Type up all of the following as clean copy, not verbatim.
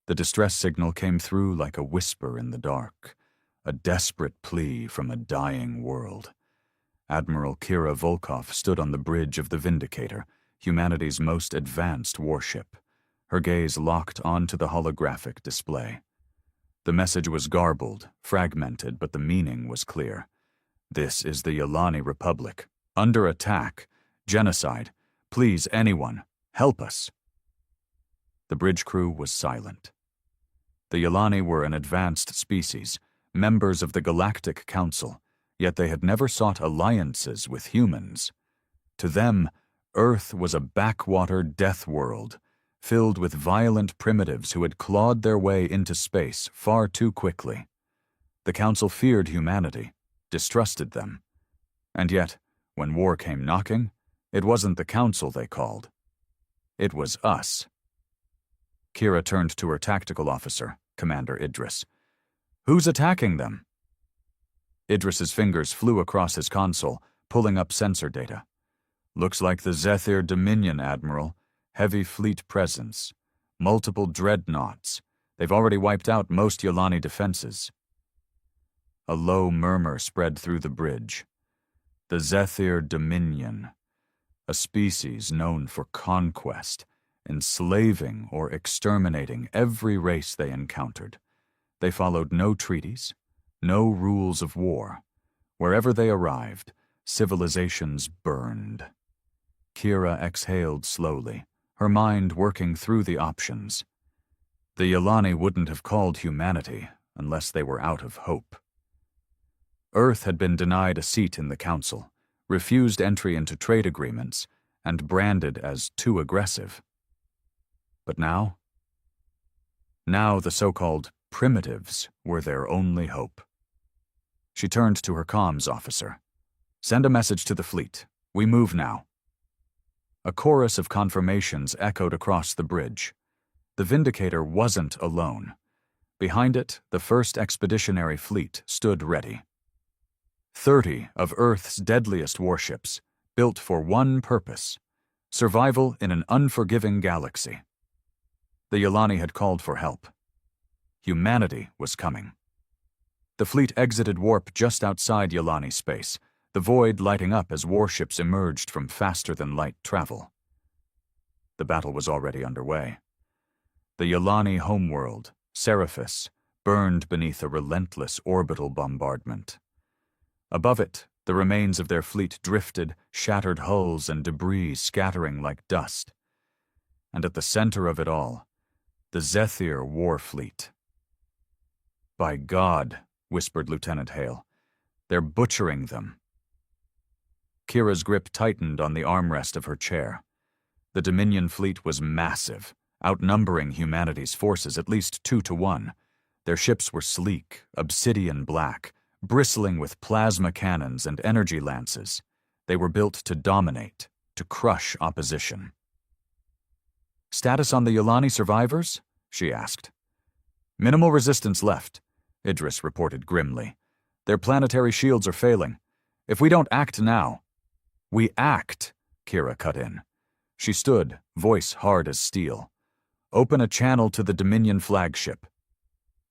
The distress signal came through like a whisper in the dark, a desperate plea from a dying world. Admiral Kira Volkov stood on the bridge of the Vindicator, humanity's most advanced warship, her gaze locked onto the holographic display. The message was garbled, fragmented, but the meaning was clear. This is the Yolani Republic. Under attack. Genocide. Please, anyone, help us. The bridge crew was silent. The Yolani were an advanced species, members of the Galactic Council, yet they had never sought alliances with humans. To them, Earth was a backwater death world, filled with violent primitives who had clawed their way into space far too quickly. The Council feared humanity, distrusted them. And yet, when war came knocking, it wasn't the Council they called. It was us. Kira turned to her tactical officer, Commander Idris. "Who's attacking them?" Idris's fingers flew across his console, pulling up sensor data. "Looks like the Zephyr Dominion, Admiral. Heavy fleet presence. Multiple dreadnoughts. They've already wiped out most Yolani defenses." A low murmur spread through the bridge. The Zephyr Dominion. A species known for conquest, enslaving or exterminating every race they encountered. They followed no treaties, no rules of war. Wherever they arrived, civilizations burned. Kira exhaled slowly, her mind working through the options. The Yolani wouldn't have called humanity unless they were out of hope. Earth had been denied a seat in the Council, refused entry into trade agreements, and branded as too aggressive. But now? Now the so-called primitives were their only hope. She turned to her comms officer. "Send a message to the fleet. We move now." A chorus of confirmations echoed across the bridge. The Vindicator wasn't alone. Behind it, the first expeditionary fleet stood ready. 30 of Earth's deadliest warships, built for one purpose: survival in an unforgiving galaxy. The Yolani had called for help. Humanity was coming. The fleet exited warp just outside Yolani space, the void lighting up as warships emerged from faster-than-light travel. The battle was already underway. The Yolani homeworld, Seraphis, burned beneath a relentless orbital bombardment. Above it, the remains of their fleet drifted, shattered hulls and debris scattering like dust. And at the center of it all, the Zephyr war fleet. "By God," whispered Lieutenant Hale, "they're butchering them." Kira's grip tightened on the armrest of her chair. The Dominion fleet was massive, outnumbering humanity's forces at least 2-1. Their ships were sleek, obsidian black, bristling with plasma cannons and energy lances. They were built to dominate, to crush opposition. "Status on the Yolani survivors?" she asked. "Minimal resistance left," Idris reported grimly. "Their planetary shields are failing. If we don't act now—" "We act," Kira cut in. She stood, voice hard as steel. "Open a channel to the Dominion flagship."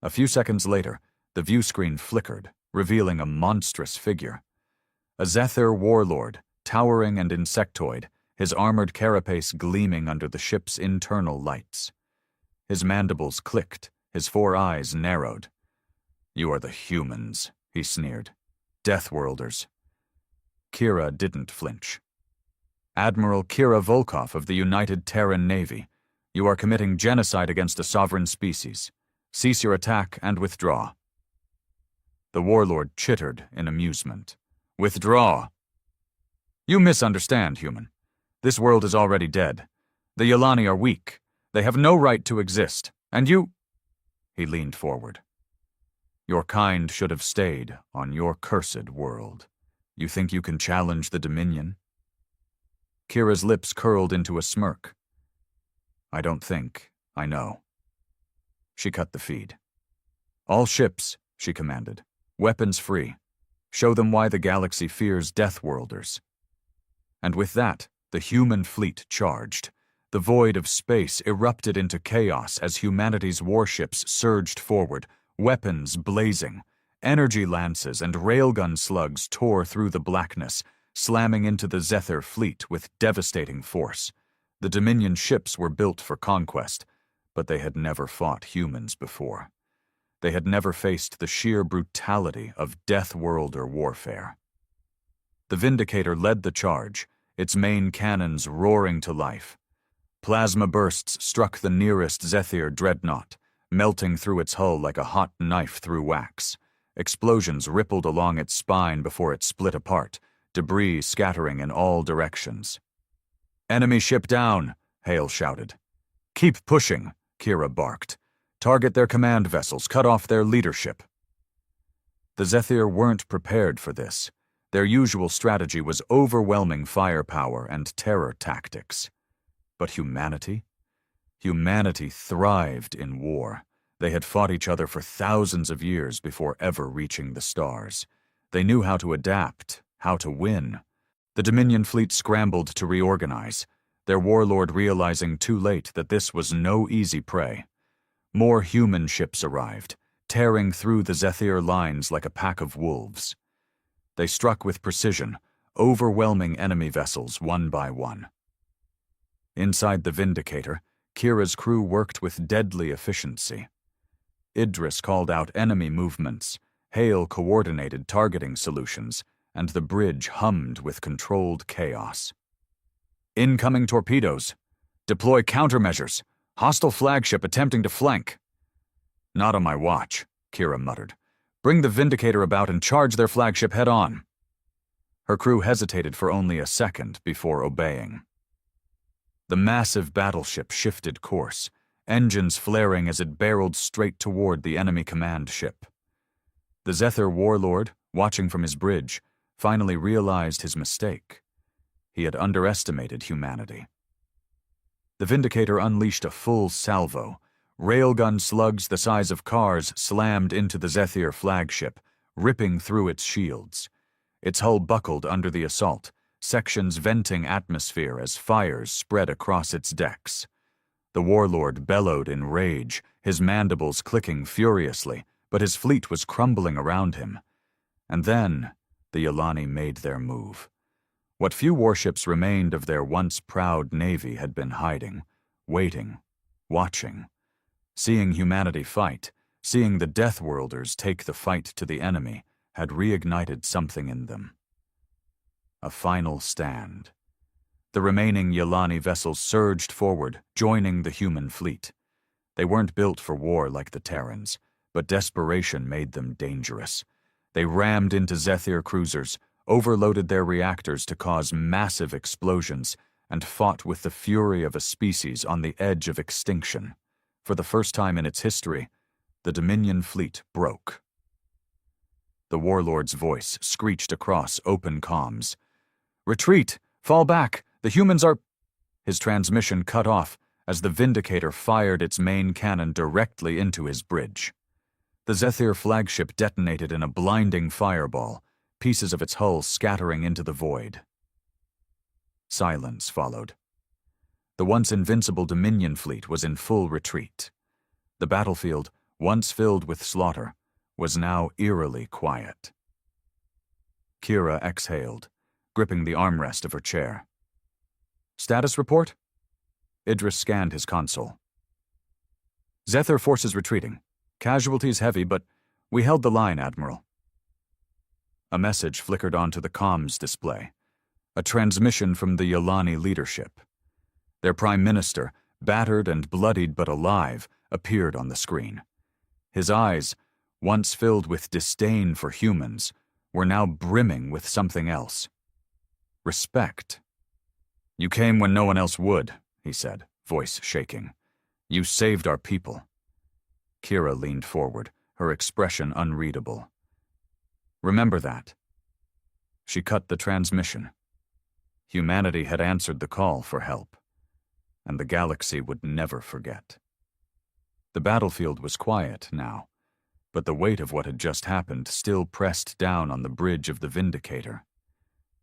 A few seconds later, the view screen flickered, revealing a monstrous figure. A Zephyr warlord, towering and insectoid, his armored carapace gleaming under the ship's internal lights. His mandibles clicked, his 4 eyes narrowed. "You are the humans," he sneered. "Deathworlders." Kira didn't flinch. "Admiral Kira Volkov of the United Terran Navy, you are committing genocide against a sovereign species. Cease your attack and withdraw." The warlord chittered in amusement. "Withdraw." "You misunderstand, human. This world is already dead. The Yolani are weak. They have no right to exist, and you—" He leaned forward. "Your kind should have stayed on your cursed world. You think you can challenge the Dominion?" Kira's lips curled into a smirk. "I don't think, I know." She cut the feed. "All ships," she commanded. "Weapons free. Show them why the galaxy fears Deathworlders." And with that, the human fleet charged. The void of space erupted into chaos as humanity's warships surged forward, weapons blazing. Energy lances and railgun slugs tore through the blackness, slamming into the Zephyr fleet with devastating force. The Dominion ships were built for conquest, but they had never fought humans before. They had never faced the sheer brutality of Death Worlder warfare. The Vindicator led the charge, its main cannons roaring to life. Plasma bursts struck the nearest Zephyr dreadnought, melting through its hull like a hot knife through wax. Explosions rippled along its spine before it split apart, debris scattering in all directions. "Enemy ship down," Hale shouted. "Keep pushing," Kira barked. "Target their command vessels, cut off their leadership." The Zephyr weren't prepared for this. Their usual strategy was overwhelming firepower and terror tactics. But humanity? Humanity thrived in war. They had fought each other for thousands of years before ever reaching the stars. They knew how to adapt, how to win. The Dominion fleet scrambled to reorganize, their warlord realizing too late that this was no easy prey. More human ships arrived, tearing through the Zephyr lines like a pack of wolves. They struck with precision, overwhelming enemy vessels one by one. Inside the Vindicator, Kira's crew worked with deadly efficiency. Idris called out enemy movements, Hale coordinated targeting solutions, and the bridge hummed with controlled chaos. "Incoming torpedoes! Deploy countermeasures! Hostile flagship attempting to flank!" "Not on my watch," Kira muttered. "Bring the Vindicator about and charge their flagship head-on." Her crew hesitated for only a second before obeying. The massive battleship shifted course, engines flaring as it barreled straight toward the enemy command ship. The Zephyr warlord, watching from his bridge, finally realized his mistake. He had underestimated humanity. The Vindicator unleashed a full salvo. Railgun slugs the size of cars slammed into the Zephyr flagship, ripping through its shields. Its hull buckled under the assault, sections venting atmosphere as fires spread across its decks. The warlord bellowed in rage, his mandibles clicking furiously, but his fleet was crumbling around him. And then the Yolani made their move. What few warships remained of their once proud navy had been hiding, waiting, watching. Seeing humanity fight, seeing the Death Worlders take the fight to the enemy, had reignited something in them. A final stand. The remaining Yolani vessels surged forward, joining the human fleet. They weren't built for war like the Terrans, but desperation made them dangerous. They rammed into Zephyr cruisers, overloaded their reactors to cause massive explosions, and fought with the fury of a species on the edge of extinction. For the first time in its history, the Dominion fleet broke. The warlord's voice screeched across open comms. "Retreat! Fall back! The humans are—" His transmission cut off as the Vindicator fired its main cannon directly into his bridge. The Zephyr flagship detonated in a blinding fireball, pieces of its hull scattering into the void. Silence followed. The once invincible Dominion fleet was in full retreat. The battlefield, once filled with slaughter, was now eerily quiet. Kira exhaled, gripping the armrest of her chair. "Status report?" Idris scanned his console. "Zephyr forces retreating. Casualties heavy, but we held the line, Admiral." A message flickered onto the comms display. A transmission from the Yolani leadership. Their prime minister, battered and bloodied but alive, appeared on the screen. His eyes, once filled with disdain for humans, were now brimming with something else. Respect. "You came when no one else would," he said, voice shaking. "You saved our people." Kira leaned forward, her expression unreadable. "Remember that." She cut the transmission. Humanity had answered the call for help, and the galaxy would never forget. The battlefield was quiet now, but the weight of what had just happened still pressed down on the bridge of the Vindicator.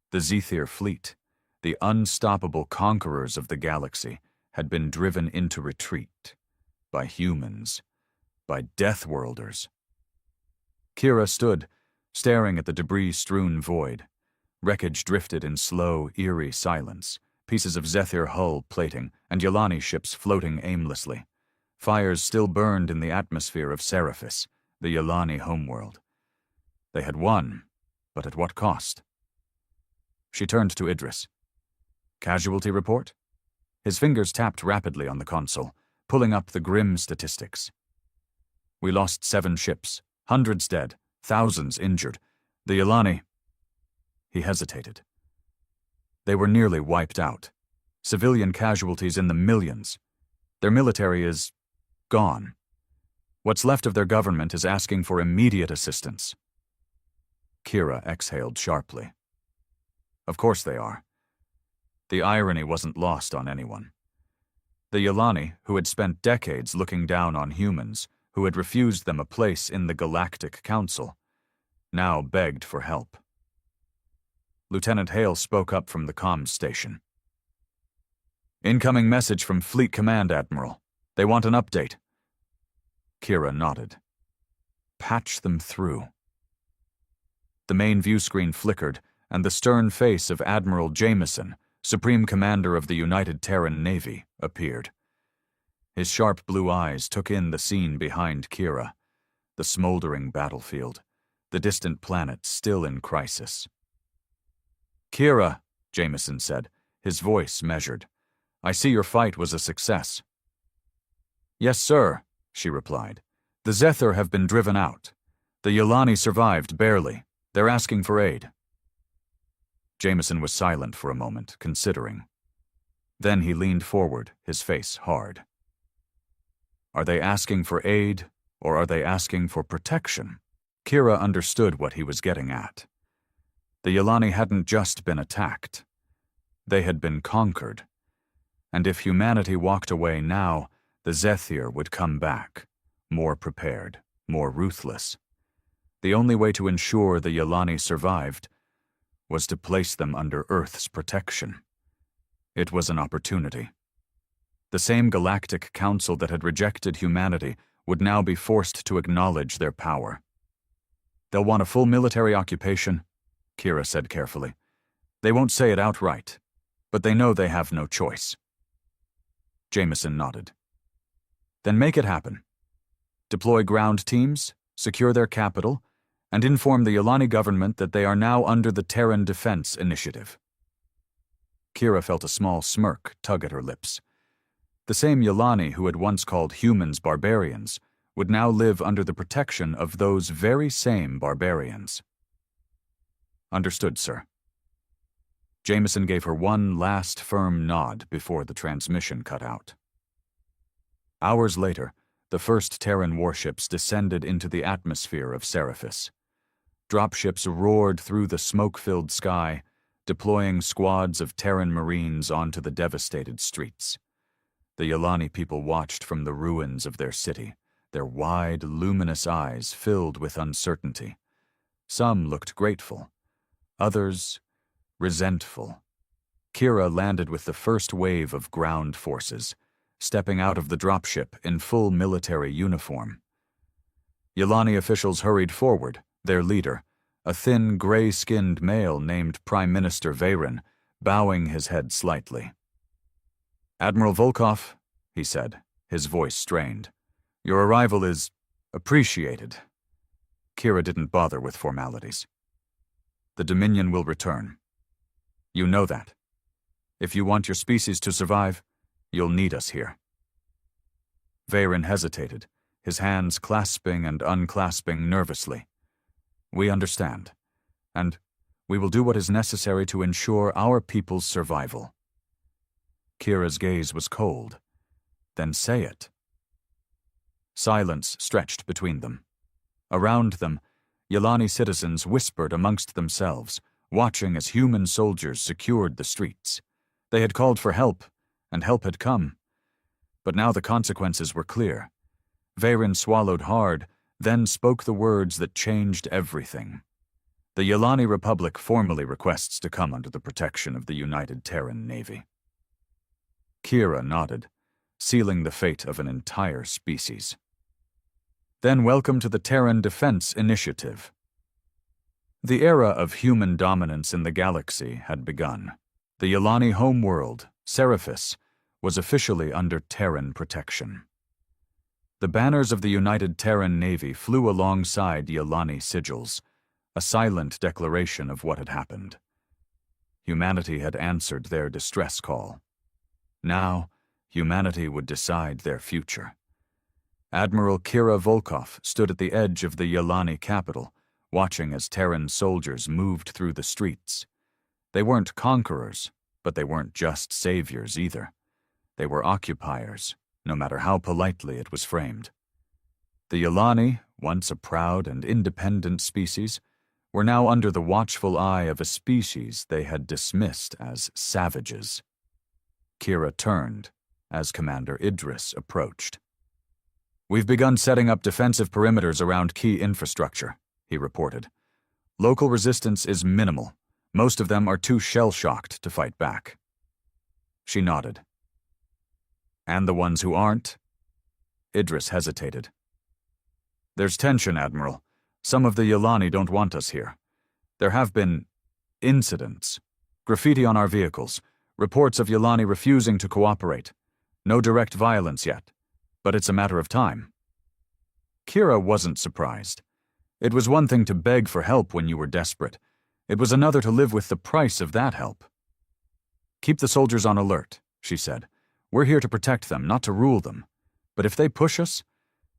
The Zephyr fleet, the unstoppable conquerors of the galaxy, had been driven into retreat by humans, by Deathworlders. Kira stood, staring at the debris-strewn void. Wreckage drifted in slow, eerie silence, pieces of Zethir hull plating and Yolani ships floating aimlessly. Fires still burned in the atmosphere of Seraphis, the Yolani homeworld. They had won, but at what cost? She turned to Idris. Casualty report? His fingers tapped rapidly on the console, pulling up the grim statistics. We lost 7 ships, hundreds dead, thousands injured. The Yolani... He hesitated. They were nearly wiped out. Civilian casualties in the millions. Their military is gone. What's left of their government is asking for immediate assistance. Kira exhaled sharply. Of course they are. The irony wasn't lost on anyone. The Yolani, who had spent decades looking down on humans, who had refused them a place in the Galactic Council, now begged for help. Lieutenant Hale spoke up from the comms station. Incoming message from Fleet Command, Admiral. They want an update. Kira nodded. Patch them through. The main view screen flickered, and the stern face of Admiral Jameson, Supreme Commander of the United Terran Navy, appeared. His sharp blue eyes took in the scene behind Kira, the smoldering battlefield, the distant planet still in crisis. Kira, Jameson said, his voice measured. I see your fight was a success. Yes, sir, she replied. The Zethir have been driven out. The Yolani survived barely. They're asking for aid. Jameson was silent for a moment, considering. Then he leaned forward, his face hard. Are they asking for aid, or are they asking for protection? Kira understood what he was getting at. The Yolani hadn't just been attacked. They had been conquered. And if humanity walked away now, the Zethir would come back, more prepared, more ruthless. The only way to ensure the Yolani survived was to place them under Earth's protection. It was an opportunity. The same Galactic Council that had rejected humanity would now be forced to acknowledge their power. They'll want a full military occupation, Kira said carefully. They won't say it outright, but they know they have no choice. Jameson nodded. Then make it happen. Deploy ground teams, secure their capital, and inform the Yolani government that they are now under the Terran Defense Initiative. Kira felt a small smirk tug at her lips. The same Yolani who had once called humans barbarians would now live under the protection of those very same barbarians. Understood, sir. Jameson gave her one last firm nod before the transmission cut out. Hours later, the first Terran warships descended into the atmosphere of Seraphis. Dropships roared through the smoke-filled sky, deploying squads of Terran Marines onto the devastated streets. The Yolani people watched from the ruins of their city, their wide, luminous eyes filled with uncertainty. Some looked grateful, others resentful. Kira landed with the first wave of ground forces, stepping out of the dropship in full military uniform. Yolani officials hurried forward, their leader, a thin, gray-skinned male named Prime Minister Veyron, bowing his head slightly. Admiral Volkov, he said, his voice strained. Your arrival is appreciated. Kira didn't bother with formalities. The Dominion will return. You know that. If you want your species to survive, you'll need us here. Veyron hesitated, his hands clasping and unclasping nervously. We understand, and we will do what is necessary to ensure our people's survival. Kira's gaze was cold. Then say it. Silence stretched between them. Around them, Yolani citizens whispered amongst themselves, watching as human soldiers secured the streets. They had called for help, and help had come. But now the consequences were clear. Veyron swallowed hard, then spoke the words that changed everything. The Yolani Republic formally requests to come under the protection of the United Terran Navy. Kira nodded, sealing the fate of an entire species. Then welcome to the Terran Defense Initiative. The era of human dominance in the galaxy had begun. The Yolani homeworld, Seraphis, was officially under Terran protection. The banners of the United Terran Navy flew alongside Yolani sigils, a silent declaration of what had happened. Humanity had answered their distress call. Now, humanity would decide their future. Admiral Kira Volkov stood at the edge of the Yolani capital, watching as Terran soldiers moved through the streets. They weren't conquerors, but they weren't just saviors either. They were occupiers, no matter how politely it was framed. The Yolani, once a proud and independent species, were now under the watchful eye of a species they had dismissed as savages. Kira turned as Commander Idris approached. "We've begun setting up defensive perimeters around key infrastructure," he reported. "Local resistance is minimal. Most of them are too shell-shocked to fight back." She nodded. "And the ones who aren't?" Idris hesitated. "There's tension, Admiral. Some of the Yolani don't want us here. There have been incidents. Graffiti on our vehicles. Reports of Yolani refusing to cooperate. No direct violence yet, but it's a matter of time." Kira wasn't surprised. It was one thing to beg for help when you were desperate. It was another to live with the price of that help. "Keep the soldiers on alert," she said. "We're here to protect them, not to rule them. But if they push us,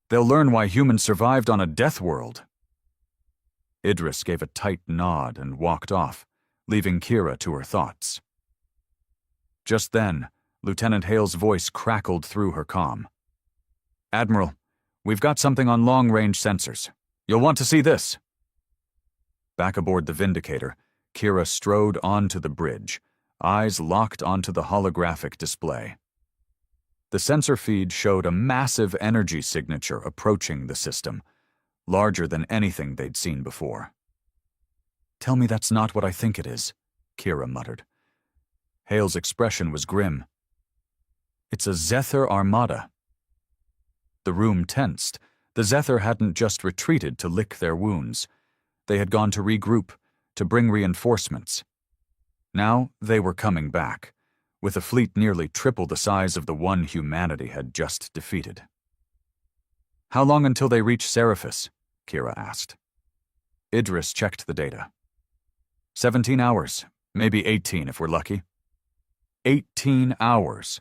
they'll learn why humans survived on a death world." Idris gave a tight nod and walked off, leaving Kira to her thoughts. Just then, Lieutenant Hale's voice crackled through her comm. "Admiral, we've got something on long-range sensors. You'll want to see this." Back aboard the Vindicator, Kira strode onto the bridge, eyes locked onto the holographic display. The sensor feed showed a massive energy signature approaching the system, larger than anything they'd seen before. "Tell me that's not what I think it is," Kira muttered. Hale's expression was grim. "It's a Zethar armada." The room tensed. The Zethar hadn't just retreated to lick their wounds. They had gone to regroup, to bring reinforcements. Now they were coming back, with a fleet nearly triple the size of the one humanity had just defeated. "How long until they reach Seraphis?" Kira asked. Idris checked the data. 17 hours, maybe 18 if we're lucky. 18 hours.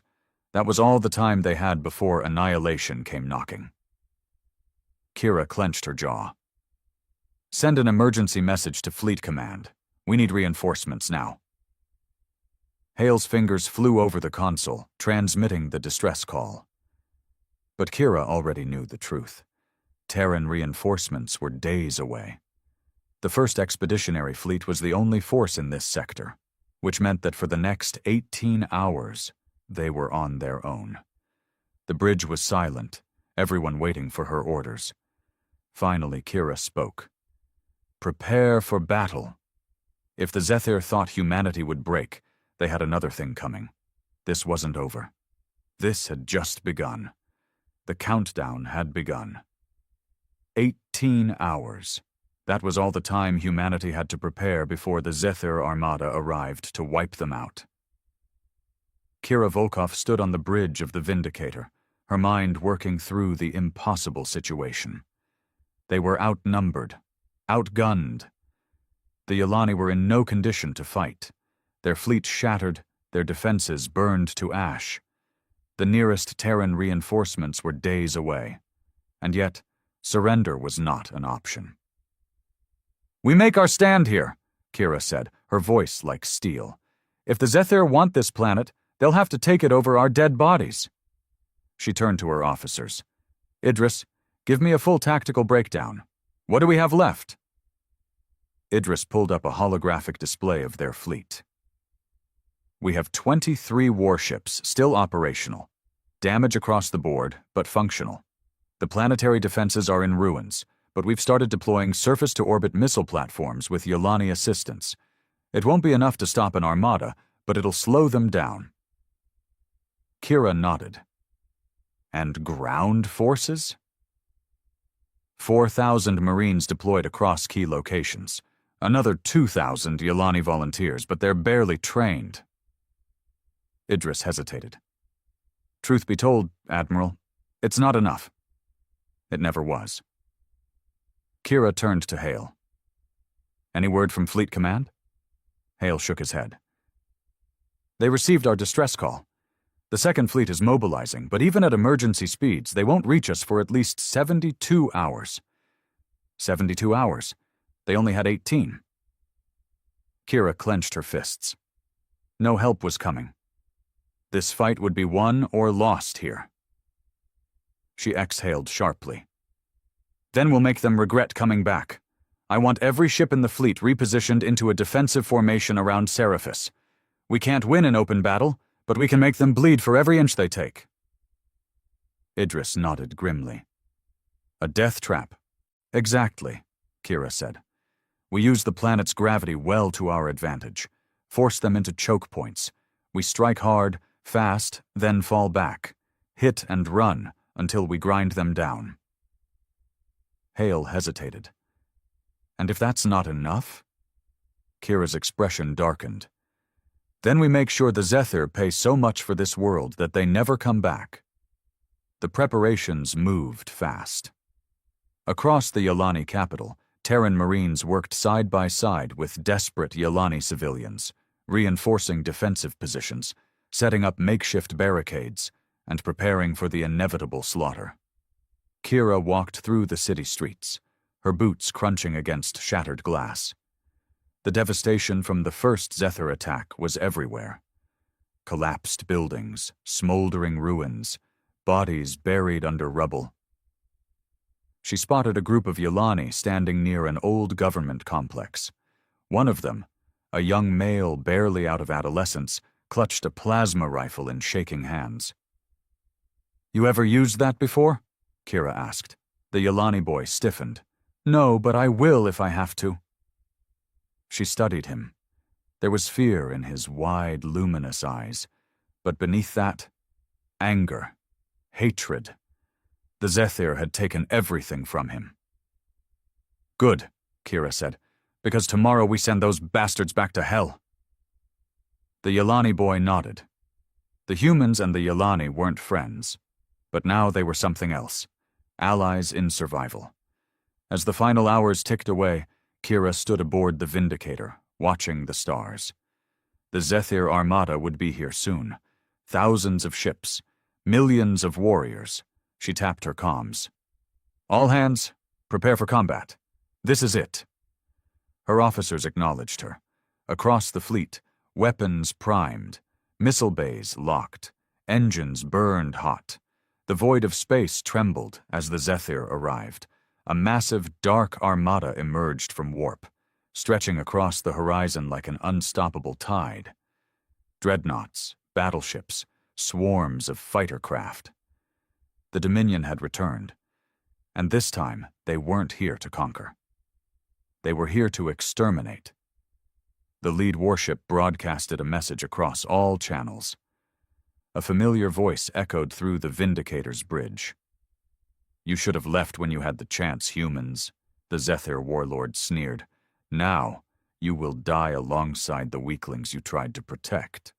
That was all the time they had before annihilation came knocking. Kira clenched her jaw. "Send an emergency message to Fleet Command. We need reinforcements now." Hale's fingers flew over the console, transmitting the distress call. But Kira already knew the truth. Terran reinforcements were days away. The first expeditionary fleet was the only force in this sector, which meant that for the next 18 hours, they were on their own. The bridge was silent, everyone waiting for her orders. Finally, Kira spoke. "Prepare for battle." If the Zethar thought humanity would break, they had another thing coming. This wasn't over. This had just begun. The countdown had begun. 18 hours. That was all the time humanity had to prepare before the Zethar armada arrived to wipe them out. Kira Volkov stood on the bridge of the Vindicator, her mind working through the impossible situation. They were outnumbered, outgunned. The Yolani were in no condition to fight. Their fleet shattered, their defenses burned to ash. The nearest Terran reinforcements were days away, and yet surrender was not an option. "We make our stand here," Kira said, her voice like steel. "If the Zethar want this planet, they'll have to take it over our dead bodies." She turned to her officers. "Idris, give me a full tactical breakdown. What do we have left?" Idris pulled up a holographic display of their fleet. "We have 23 warships still operational. Damage across the board, but functional. The planetary defenses are in ruins, but we've started deploying surface-to-orbit missile platforms with Yolani assistance. It won't be enough to stop an armada, but it'll slow them down." Kira nodded. And ground forces? 4,000 Marines deployed across key locations. Another 2,000 Yolani volunteers, but they're barely trained. Idris hesitated. Truth be told, Admiral, it's not enough. It never was. Kira turned to Hale. Any word from Fleet Command? Hale shook his head. They received our distress call. The Second Fleet is mobilizing, but even at emergency speeds, they won't reach us for at least 72 hours. 72 hours. They only had 18. Kira clenched her fists. No help was coming. This fight would be won or lost here. She exhaled sharply. Then we'll make them regret coming back. I want every ship in the fleet repositioned into a defensive formation around Seraphis. We can't win in open battle, but we can make them bleed for every inch they take. Idris nodded grimly. A death trap. Exactly, Kira said. We use the planet's gravity well to our advantage. Force them into choke points. We strike hard, fast, then fall back. Hit and run until we grind them down. Hale hesitated. And if that's not enough? Kira's expression darkened. Then we make sure the Zephyr pay so much for this world that they never come back. The preparations moved fast. Across the Yolani capital, Terran Marines worked side by side with desperate Yolani civilians, reinforcing defensive positions, setting up makeshift barricades, and preparing for the inevitable slaughter. Kira walked through the city streets, her boots crunching against shattered glass. The devastation from the first Zephyr attack was everywhere. Collapsed buildings, smoldering ruins, bodies buried under rubble. She spotted a group of Yolani standing near an old government complex. One of them, a young male barely out of adolescence, clutched a plasma rifle in shaking hands. You ever used that before? Kira asked. The Yolani boy stiffened. No, but I will if I have to. She studied him. There was fear in his wide, luminous eyes, but beneath that, anger, hatred. The Zephyr had taken everything from him. Good, Kira said, because tomorrow we send those bastards back to hell. The Yolani boy nodded. The humans and the Yolani weren't friends, but now they were something else, allies in survival. As the final hours ticked away, Kira stood aboard the Vindicator, watching the stars. The Zephyr Armada would be here soon. Thousands of ships, millions of warriors. She tapped her comms. All hands, prepare for combat. This is it. Her officers acknowledged her. Across the fleet, weapons primed, missile bays locked, engines burned hot. The void of space trembled as the Zephyr arrived. A massive, dark armada emerged from warp, stretching across the horizon like an unstoppable tide. Dreadnoughts, battleships, swarms of fighter craft. The Dominion had returned, and this time they weren't here to conquer. They were here to exterminate. The lead warship broadcasted a message across all channels. A familiar voice echoed through the Vindicator's bridge. You should have left when you had the chance, humans, the Zephyr warlord sneered. Now, you will die alongside the weaklings you tried to protect.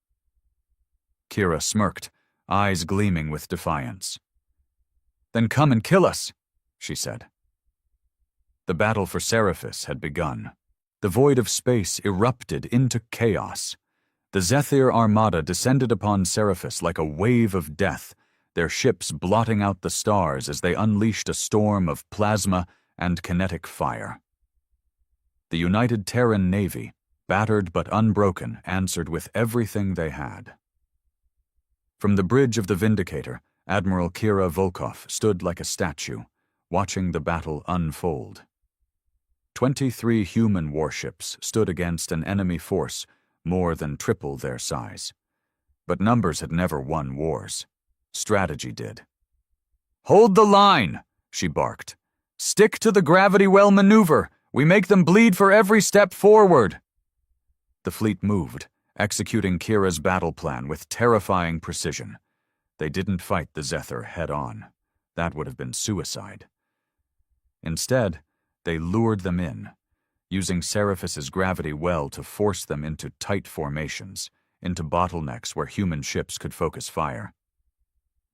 Kira smirked, eyes gleaming with defiance. Then come and kill us, she said. The battle for Seraphis had begun. The void of space erupted into chaos. The Zephyr Armada descended upon Seraphis like a wave of death, their ships blotting out the stars as they unleashed a storm of plasma and kinetic fire. The United Terran Navy, battered but unbroken, answered with everything they had. From the bridge of the Vindicator, Admiral Kira Volkov stood like a statue, watching the battle unfold. 23 human warships stood against an enemy force more than triple their size. But numbers had never won wars. Strategy did. Hold the line, she barked. Stick to the gravity well maneuver. We make them bleed for every step forward. The fleet moved, executing Kira's battle plan with terrifying precision. They didn't fight the Zephyr head-on. That would have been suicide. Instead, they lured them in, using Seraphis's gravity well to force them into tight formations, into bottlenecks where human ships could focus fire.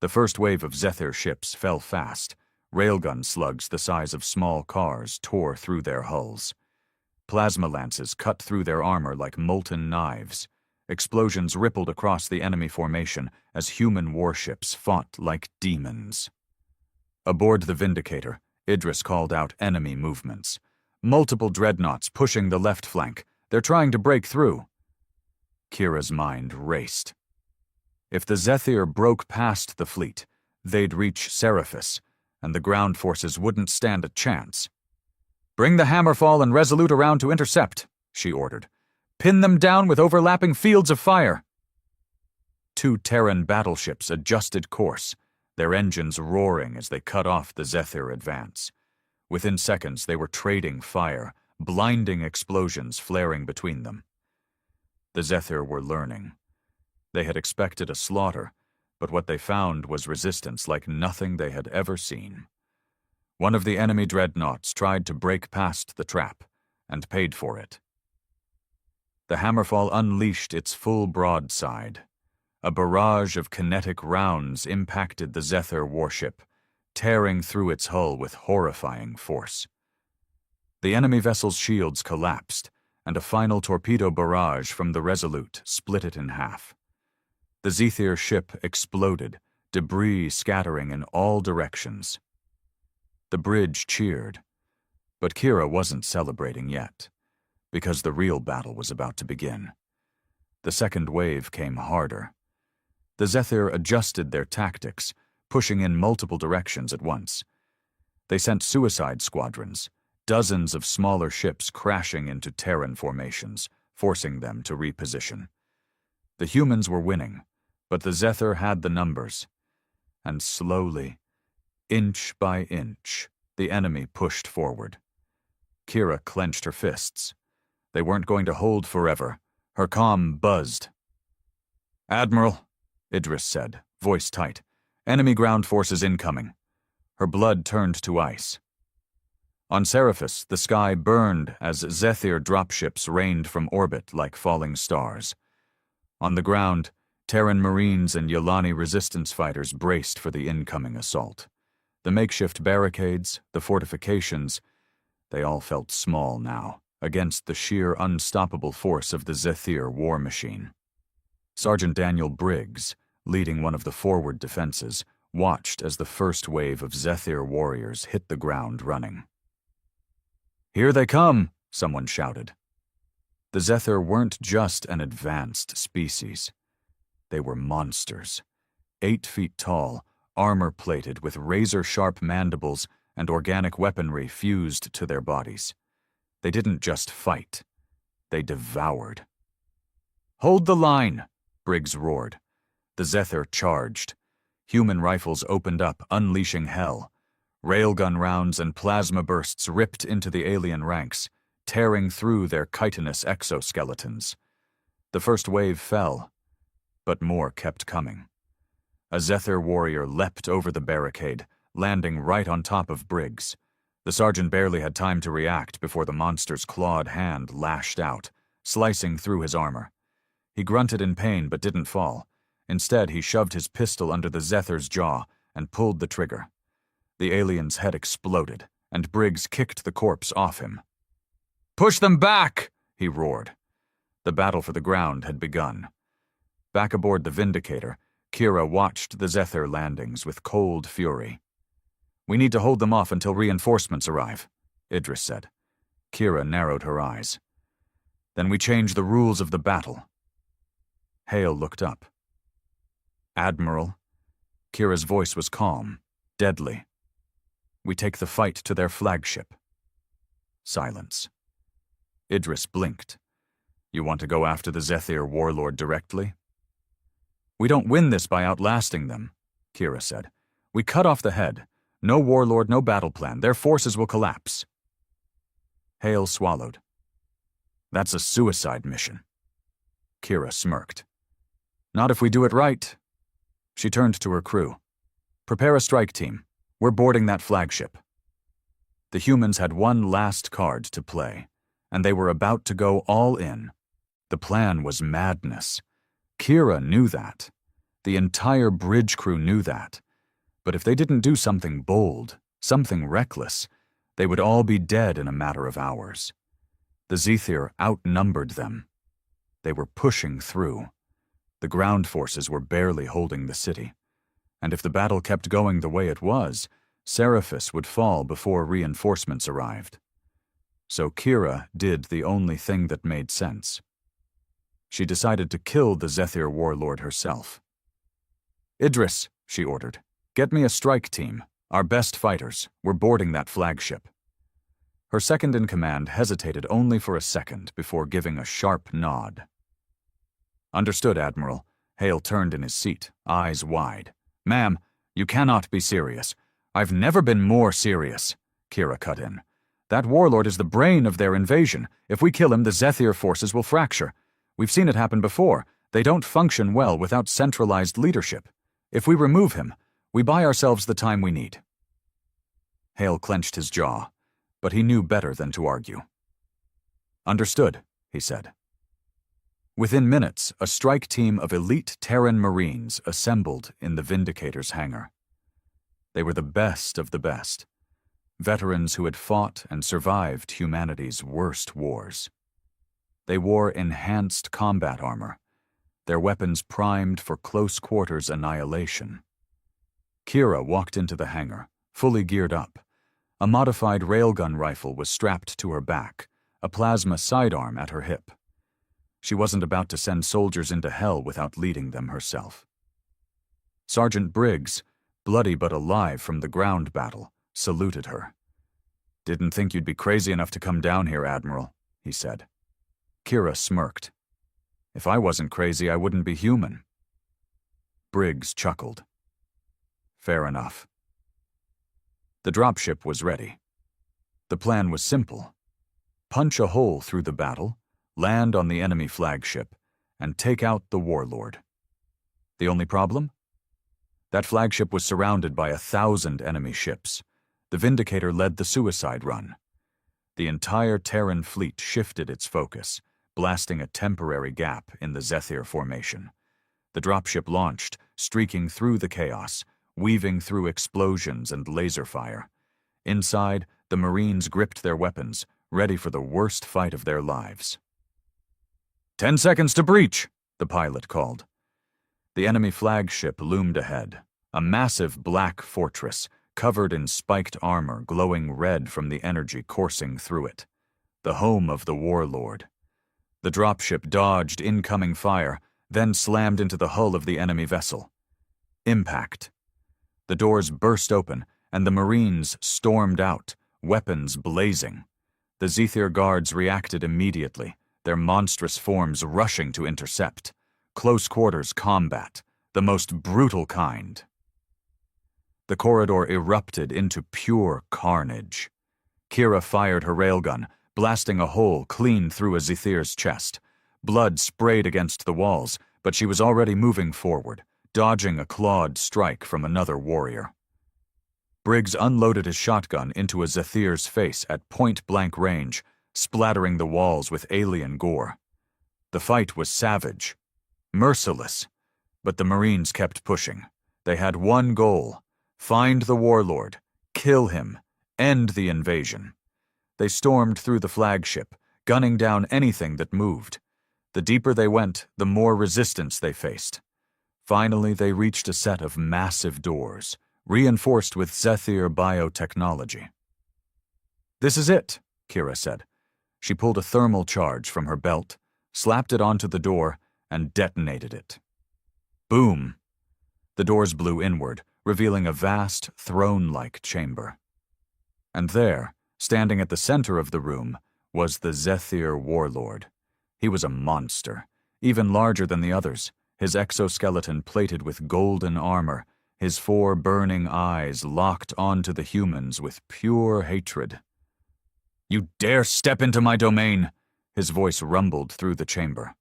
The first wave of Zephyr ships fell fast. Railgun slugs the size of small cars tore through their hulls. Plasma lances cut through their armor like molten knives. Explosions rippled across the enemy formation as human warships fought like demons. Aboard the Vindicator, Idris called out enemy movements. Multiple dreadnoughts pushing the left flank. They're trying to break through. Kira's mind raced. If the Zephyr broke past the fleet, they'd reach Seraphis, and the ground forces wouldn't stand a chance. "Bring the Hammerfall and Resolute around to intercept," she ordered. "Pin them down with overlapping fields of fire." 2 Terran battleships adjusted course, their engines roaring as they cut off the Zephyr advance. Within seconds, they were trading fire, blinding explosions flaring between them. The Zephyr were learning. They had expected a slaughter, but what they found was resistance like nothing they had ever seen. One of the enemy dreadnoughts tried to break past the trap, and paid for it. The Hammerfall unleashed its full broadside. A barrage of kinetic rounds impacted the Zephyr warship, tearing through its hull with horrifying force. The enemy vessel's shields collapsed, and a final torpedo barrage from the Resolute split it in half. The Zephyr ship exploded, debris scattering in all directions. The bridge cheered, but Kira wasn't celebrating yet, because the real battle was about to begin. The second wave came harder. The Zephyr adjusted their tactics, pushing in multiple directions at once. They sent suicide squadrons, dozens of smaller ships crashing into Terran formations, forcing them to reposition. The humans were winning, but the Zephyr had the numbers. And slowly, inch by inch, the enemy pushed forward. Kira clenched her fists. They weren't going to hold forever. Her comm buzzed. "Admiral," Idris said, voice tight. "Enemy ground forces incoming." Her blood turned to ice. On Seraphis, the sky burned as Zephyr dropships rained from orbit like falling stars. On the ground, Terran Marines and Yolani resistance fighters braced for the incoming assault. The makeshift barricades, the fortifications, they all felt small now, against the sheer unstoppable force of the Zephyr war machine. Sergeant Daniel Briggs, leading one of the forward defenses, watched as the first wave of Zephyr warriors hit the ground running. "Here they come," someone shouted. The Zephyr weren't just an advanced species. They were monsters, 8 feet tall, armor-plated with razor-sharp mandibles and organic weaponry fused to their bodies. They didn't just fight. They devoured. "Hold the line," Briggs roared. The Zephyr charged. Human rifles opened up, unleashing hell. Railgun rounds and plasma bursts ripped into the alien ranks, tearing through their chitinous exoskeletons. The first wave fell, but more kept coming. A Zephyr warrior leapt over the barricade, landing right on top of Briggs. The sergeant barely had time to react before the monster's clawed hand lashed out, slicing through his armor. He grunted in pain but didn't fall. Instead, he shoved his pistol under the Zephyr's jaw and pulled the trigger. The alien's head exploded, and Briggs kicked the corpse off him. "Push them back!" he roared. The battle for the ground had begun. Back aboard the Vindicator, Kira watched the Zephyr landings with cold fury. "We need to hold them off until reinforcements arrive," Idris said. Kira narrowed her eyes. "Then we change the rules of the battle." Hale looked up. "Admiral," Kira's voice was calm, deadly. "We take the fight to their flagship." Silence. Idris blinked. "You want to go after the Zephyr warlord directly?" "We don't win this by outlasting them," Kira said. "We cut off the head. No warlord, no battle plan. Their forces will collapse." Hale swallowed. "That's a suicide mission." Kira smirked. "Not if we do it right." She turned to her crew. "Prepare a strike team. We're boarding that flagship." The humans had one last card to play, and they were about to go all in. The plan was madness. Kira knew that. The entire bridge crew knew that. But if they didn't do something bold, something reckless, they would all be dead in a matter of hours. The Zephyr outnumbered them. They were pushing through. The ground forces were barely holding the city. And if the battle kept going the way it was, Seraphis would fall before reinforcements arrived. So Kira did the only thing that made sense. She decided to kill the Zephyr warlord herself. "Idris," she ordered, "get me a strike team. Our best fighters. We're boarding that flagship." Her second-in-command hesitated only for a second before giving a sharp nod. "Understood, Admiral." Hale turned in his seat, eyes wide. "Ma'am, you cannot be serious." "I've never been more serious," Kira cut in. "That warlord is the brain of their invasion. If we kill him, the Zephyr forces will fracture. We've seen it happen before. They don't function well without centralized leadership. If we remove him, we buy ourselves the time we need." Hale clenched his jaw, but he knew better than to argue. "Understood," he said. Within minutes, a strike team of elite Terran Marines assembled in the Vindicator's hangar. They were the best of the best, veterans who had fought and survived humanity's worst wars. They wore enhanced combat armor, their weapons primed for close-quarters annihilation. Kira walked into the hangar, fully geared up. A modified railgun rifle was strapped to her back, a plasma sidearm at her hip. She wasn't about to send soldiers into hell without leading them herself. Sergeant Briggs, bloody but alive from the ground battle, saluted her. "Didn't think you'd be crazy enough to come down here, Admiral," he said. Kira smirked. "If I wasn't crazy, I wouldn't be human." Briggs chuckled. "Fair enough." The dropship was ready. The plan was simple. Punch a hole through the battle, land on the enemy flagship, and take out the warlord. The only problem? That flagship was surrounded by 1,000 enemy ships. The Vindicator led the suicide run. The entire Terran fleet shifted its focus, blasting a temporary gap in the Zephyr formation. The dropship launched, streaking through the chaos, weaving through explosions and laser fire. Inside, the Marines gripped their weapons, ready for the worst fight of their lives. 10 seconds to breach, the pilot called. The enemy flagship loomed ahead, a massive black fortress, covered in spiked armor glowing red from the energy coursing through it. The home of the warlord. The dropship dodged incoming fire, then slammed into the hull of the enemy vessel. Impact. The doors burst open, and the Marines stormed out, weapons blazing. The Zephyr guards reacted immediately, their monstrous forms rushing to intercept. Close-quarters combat, the most brutal kind. The corridor erupted into pure carnage. Kira fired her railgun, blasting a hole clean through a Zephyr's chest. Blood sprayed against the walls, but she was already moving forward, dodging a clawed strike from another warrior. Briggs unloaded his shotgun into a Zephyr's face at point-blank range, splattering the walls with alien gore. The fight was savage, merciless, but the Marines kept pushing. They had one goal: find the warlord, kill him, end the invasion. They stormed through the flagship, gunning down anything that moved. The deeper they went, the more resistance they faced. Finally, they reached a set of massive doors, reinforced with Zephyr biotechnology. "This is it," Kira said. She pulled a thermal charge from her belt, slapped it onto the door, and detonated it. Boom! The doors blew inward, revealing a vast, throne-like chamber. And there, standing at the center of the room, was the Zephyr warlord. He was a monster, even larger than the others, his exoskeleton plated with golden armor, his 4 burning eyes locked onto the humans with pure hatred. "You dare step into my domain!" His voice rumbled through the chamber.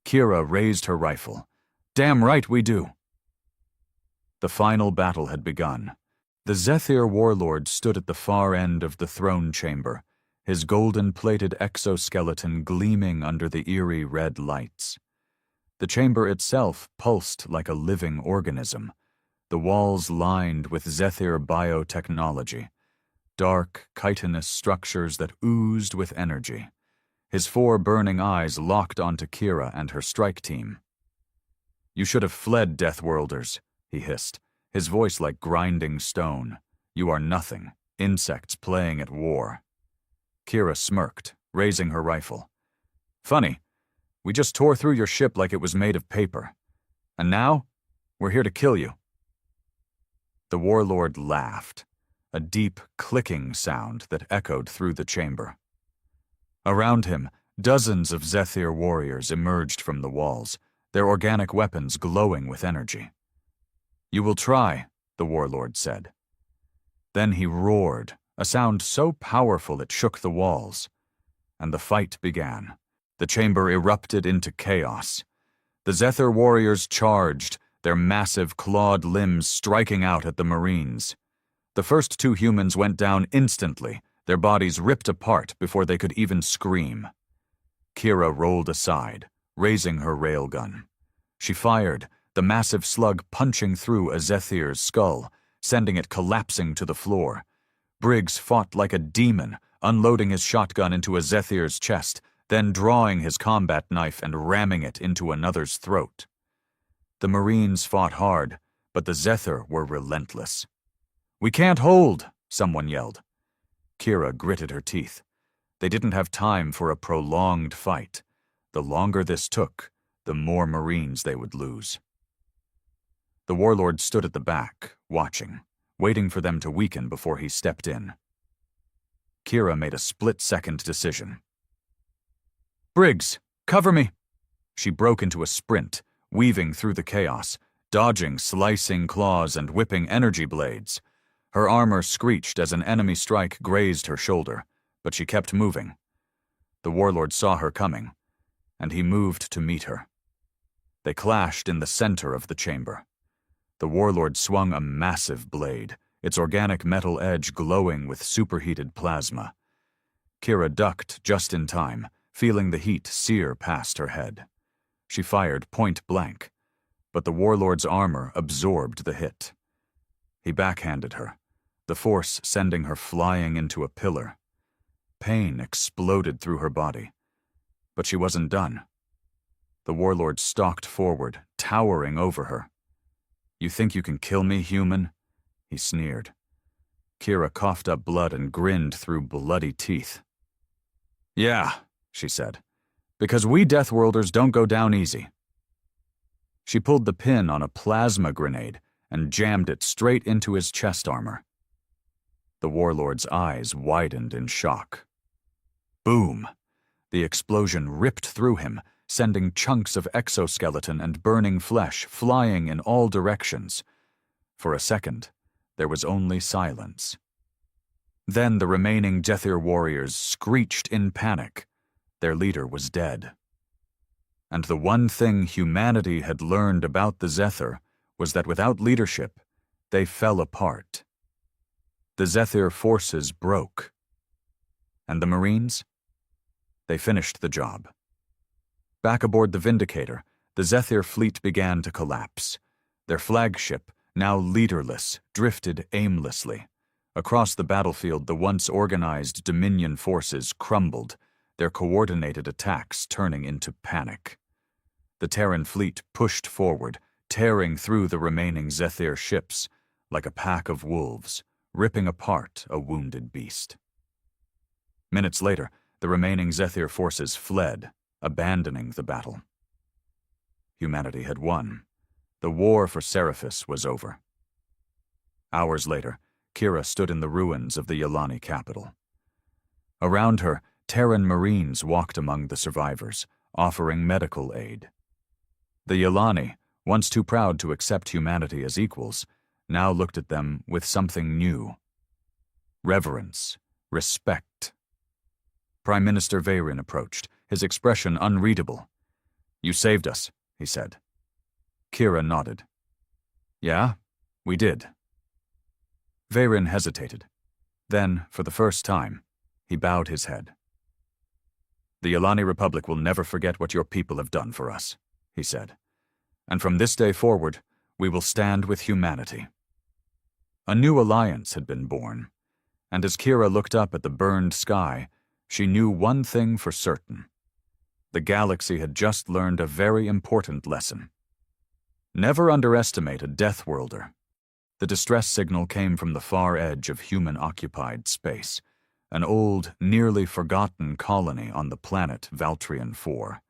Kira raised her rifle. "Damn right we do." The final battle had begun. The Zephyr warlord stood at the far end of the throne chamber, his golden-plated exoskeleton gleaming under the eerie red lights. The chamber itself pulsed like a living organism, the walls lined with Zephyr biotechnology, dark, chitinous structures that oozed with energy. His 4 burning eyes locked onto Kira and her strike team. "You should have fled, Deathworlders," he hissed, his voice like grinding stone. "You are nothing, insects playing at war." Kira smirked, raising her rifle. "Funny, we just tore through your ship like it was made of paper. And now, we're here to kill you." The warlord laughed, a deep, clicking sound that echoed through the chamber. Around him, dozens of Zephyr warriors emerged from the walls, their organic weapons glowing with energy. "You will try," the warlord said. Then he roared, a sound so powerful it shook the walls. And the fight began. The chamber erupted into chaos. The Zephyr warriors charged, their massive clawed limbs striking out at the Marines. The first 2 humans went down instantly, their bodies ripped apart before they could even scream. Kira rolled aside, raising her railgun. She fired, the massive slug punching through a Zephyr's skull, sending it collapsing to the floor. Briggs fought like a demon, unloading his shotgun into a Zephyr's chest, then drawing his combat knife and ramming it into another's throat. The Marines fought hard, but the Zephyr were relentless. "We can't hold," someone yelled. Kira gritted her teeth. They didn't have time for a prolonged fight. The longer this took, the more Marines they would lose. The warlord stood at the back, watching, waiting for them to weaken before he stepped in. Kira made a split-second decision. "Briggs, cover me!" She broke into a sprint, weaving through the chaos, dodging slicing claws and whipping energy blades. Her armor screeched as an enemy strike grazed her shoulder, but she kept moving. The warlord saw her coming, and he moved to meet her. They clashed in the center of the chamber. The warlord swung a massive blade, its organic metal edge glowing with superheated plasma. Kira ducked just in time, feeling the heat sear past her head. She fired point blank, but the warlord's armor absorbed the hit. He backhanded her, the force sending her flying into a pillar. Pain exploded through her body, but she wasn't done. The warlord stalked forward, towering over her. "You think you can kill me, human?" he sneered. Kira coughed up blood and grinned through bloody teeth. "Yeah," she said, "because we Deathworlders don't go down easy." She pulled the pin on a plasma grenade and jammed it straight into his chest armor. The warlord's eyes widened in shock. Boom! The explosion ripped through him, sending chunks of exoskeleton and burning flesh flying in all directions. For a second, there was only silence. Then the remaining Zephyr warriors screeched in panic. Their leader was dead. And the one thing humanity had learned about the Zephyr was that without leadership, they fell apart. The Zephyr forces broke. And the Marines? They finished the job. Back aboard the Vindicator, the Zephyr fleet began to collapse. Their flagship, now leaderless, drifted aimlessly. Across the battlefield, the once organized Dominion forces crumbled, their coordinated attacks turning into panic. The Terran fleet pushed forward, tearing through the remaining Zephyr ships like a pack of wolves, ripping apart a wounded beast. Minutes later, the remaining Zephyr forces fled, abandoning the battle. Humanity had won. The war for Seraphis was over. Hours later, Kira stood in the ruins of the Yalani capital. Around her, Terran Marines walked among the survivors, offering medical aid. The Yalani, once too proud to accept humanity as equals, now looked at them with something new. Reverence, respect. Prime Minister Veyrin approached, his expression unreadable. "You saved us," he said. Kira nodded. "Yeah? We did. Veyrin hesitated. Then, for the first time, he bowed his head. The Yelani Republic will never forget what your people have done for us, he said. And from this day forward, we will stand with humanity. A new alliance had been born, and as Kira looked up at the burned sky, she knew one thing for certain. The galaxy had just learned a very important lesson. Never underestimate a Death Worlder. The distress signal came from the far edge of human-occupied space, an old, nearly forgotten colony on the planet Valtrian 4.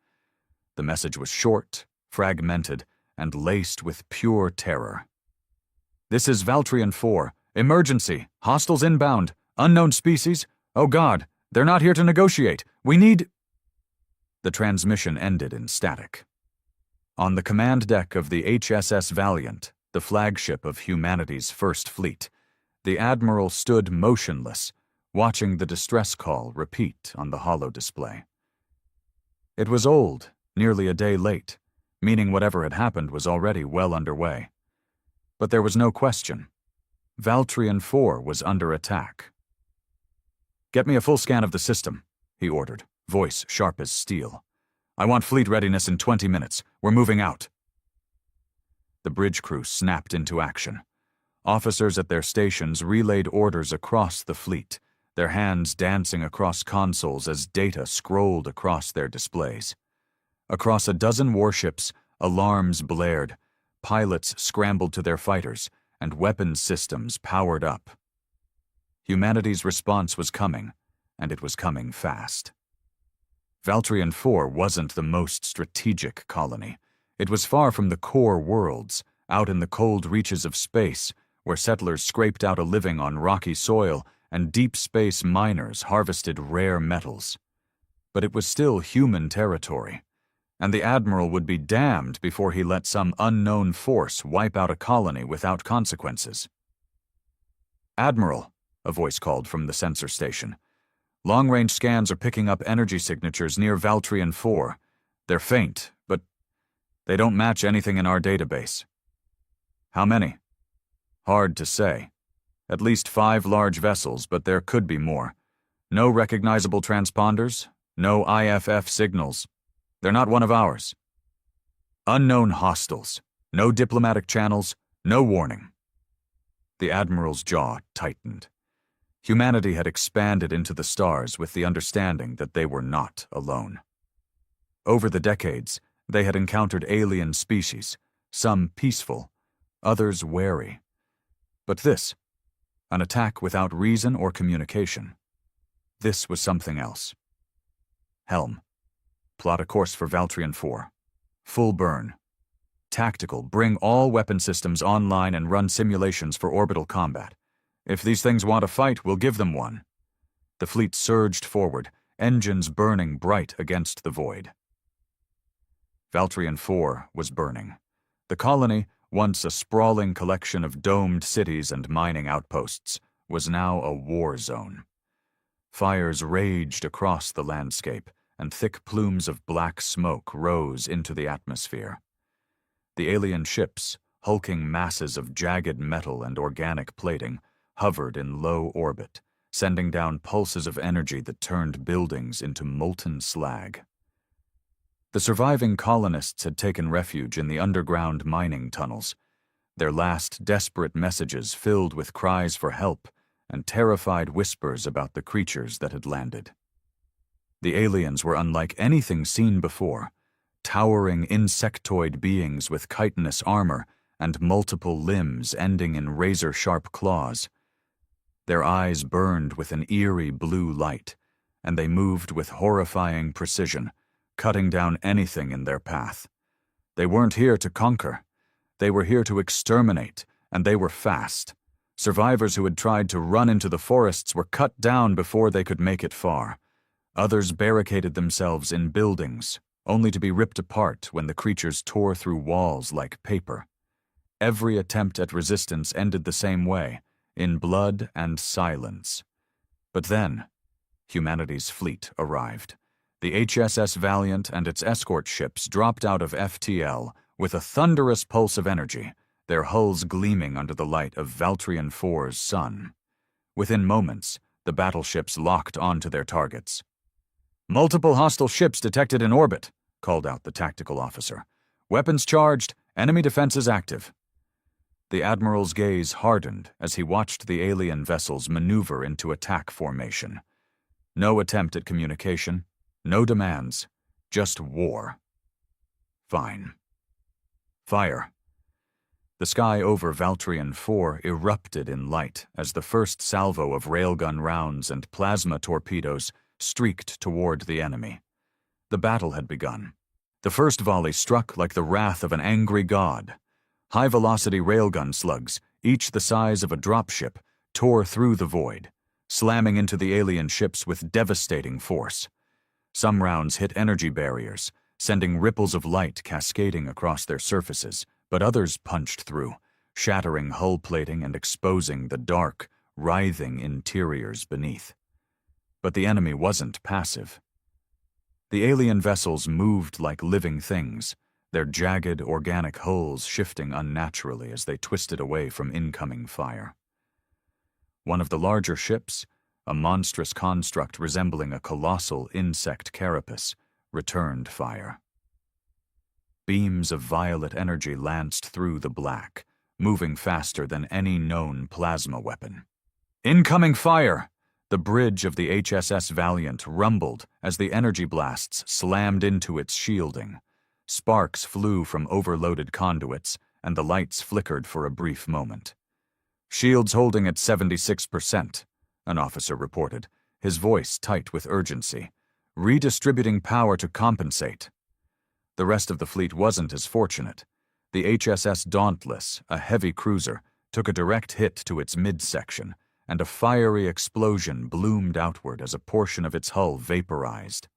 The message was short, fragmented, and laced with pure terror. This is Valtrian 4. Emergency. Hostiles inbound. Unknown species. Oh God, they're not here to negotiate. We need... The transmission ended in static. On the command deck of the HSS Valiant, the flagship of humanity's first fleet, the Admiral stood motionless, watching the distress call repeat on the holo display. It was old, nearly a day late, meaning whatever had happened was already well underway. But there was no question. Valtrian 4 was under attack. "Get me a full scan of the system," he ordered, voice sharp as steel. "I want fleet readiness in 20 minutes. We're moving out." The bridge crew snapped into action. Officers at their stations relayed orders across the fleet, their hands dancing across consoles as data scrolled across their displays. Across a dozen warships, alarms blared, pilots scrambled to their fighters, and weapons systems powered up. Humanity's response was coming, and it was coming fast. Valtrian 4 wasn't the most strategic colony. It was far from the core worlds, out in the cold reaches of space, where settlers scraped out a living on rocky soil and deep space miners harvested rare metals. But it was still human territory, and the Admiral would be damned before he let some unknown force wipe out a colony without consequences. "Admiral," a voice called from the sensor station. "Long-range scans are picking up energy signatures near Valtrian 4. They're faint, but they don't match anything in our database." "How many?" "Hard to say. At least 5 large vessels, but there could be more. No recognizable transponders, no IFF signals. They're not one of ours. Unknown hostiles, no diplomatic channels, no warning." The Admiral's jaw tightened. Humanity had expanded into the stars with the understanding that they were not alone. Over the decades, they had encountered alien species, some peaceful, others wary. But this, an attack without reason or communication, this was something else. "Helm, plot a course for Valtrian 4. Full burn. Tactical, bring all weapon systems online and run simulations for orbital combat. If these things want a fight, we'll give them one." The fleet surged forward, engines burning bright against the void. Valtrian 4 was burning. The colony, once a sprawling collection of domed cities and mining outposts, was now a war zone. Fires raged across the landscape, and thick plumes of black smoke rose into the atmosphere. The alien ships, hulking masses of jagged metal and organic plating, hovered in low orbit, sending down pulses of energy that turned buildings into molten slag. The surviving colonists had taken refuge in the underground mining tunnels, their last desperate messages filled with cries for help and terrified whispers about the creatures that had landed. The aliens were unlike anything seen before, towering insectoid beings with chitinous armor and multiple limbs ending in razor-sharp claws. Their eyes burned with an eerie blue light, and they moved with horrifying precision, cutting down anything in their path. They weren't here to conquer. They were here to exterminate, and they were fast. Survivors who had tried to run into the forests were cut down before they could make it far. Others barricaded themselves in buildings, only to be ripped apart when the creatures tore through walls like paper. Every attempt at resistance ended the same way, in blood and silence. But then, humanity's fleet arrived. The HSS Valiant and its escort ships dropped out of FTL with a thunderous pulse of energy, their hulls gleaming under the light of Valtrian IV's sun. Within moments, the battleships locked onto their targets. "Multiple hostile ships detected in orbit," called out the tactical officer. "Weapons charged, enemy defenses active." The admiral's gaze hardened as he watched the alien vessels maneuver into attack formation. No attempt at communication, no demands, just war. Fine. Fire. The sky over Valtrian IV erupted in light as the first salvo of railgun rounds and plasma torpedoes streaked toward the enemy. The battle had begun. The first volley struck like the wrath of an angry god. High-velocity railgun slugs, each the size of a dropship, tore through the void, slamming into the alien ships with devastating force. Some rounds hit energy barriers, sending ripples of light cascading across their surfaces, but others punched through, shattering hull plating and exposing the dark, writhing interiors beneath. But the enemy wasn't passive. The alien vessels moved like living things, their jagged, organic hulls shifting unnaturally as they twisted away from incoming fire. One of the larger ships, a monstrous construct resembling a colossal insect carapace, returned fire. Beams of violet energy lanced through the black, moving faster than any known plasma weapon. "Incoming fire!" The bridge of the HSS Valiant rumbled as the energy blasts slammed into its shielding. Sparks flew from overloaded conduits, and the lights flickered for a brief moment. "Shields holding at 76%, an officer reported, his voice tight with urgency. "Redistributing power to compensate." The rest of the fleet wasn't as fortunate. The HSS Dauntless, a heavy cruiser, took a direct hit to its midsection, and a fiery explosion bloomed outward as a portion of its hull vaporized.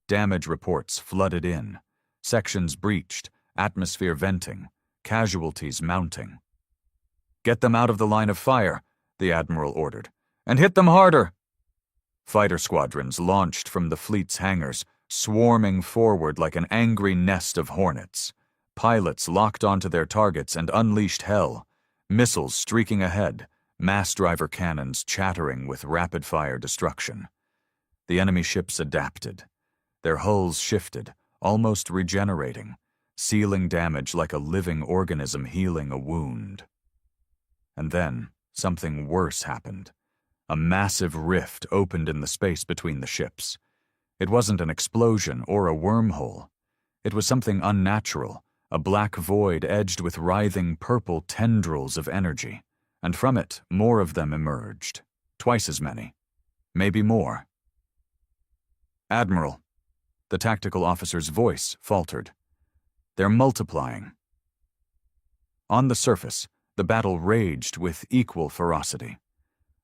Damage reports flooded in. Sections breached, atmosphere venting, casualties mounting. "Get them out of the line of fire," the admiral ordered, "and hit them harder." Fighter squadrons launched from the fleet's hangars, swarming forward like an angry nest of hornets. Pilots locked onto their targets and unleashed hell, missiles streaking ahead, mass driver cannons chattering with rapid-fire destruction. The enemy ships adapted. Their hulls shifted, almost regenerating, sealing damage like a living organism healing a wound. And then, something worse happened. A massive rift opened in the space between the ships. It wasn't an explosion or a wormhole. It was something unnatural, a black void edged with writhing purple tendrils of energy, and from it more of them emerged. Twice as many. Maybe more. "Admiral," the tactical officer's voice faltered. "They're multiplying." On the surface, the battle raged with equal ferocity.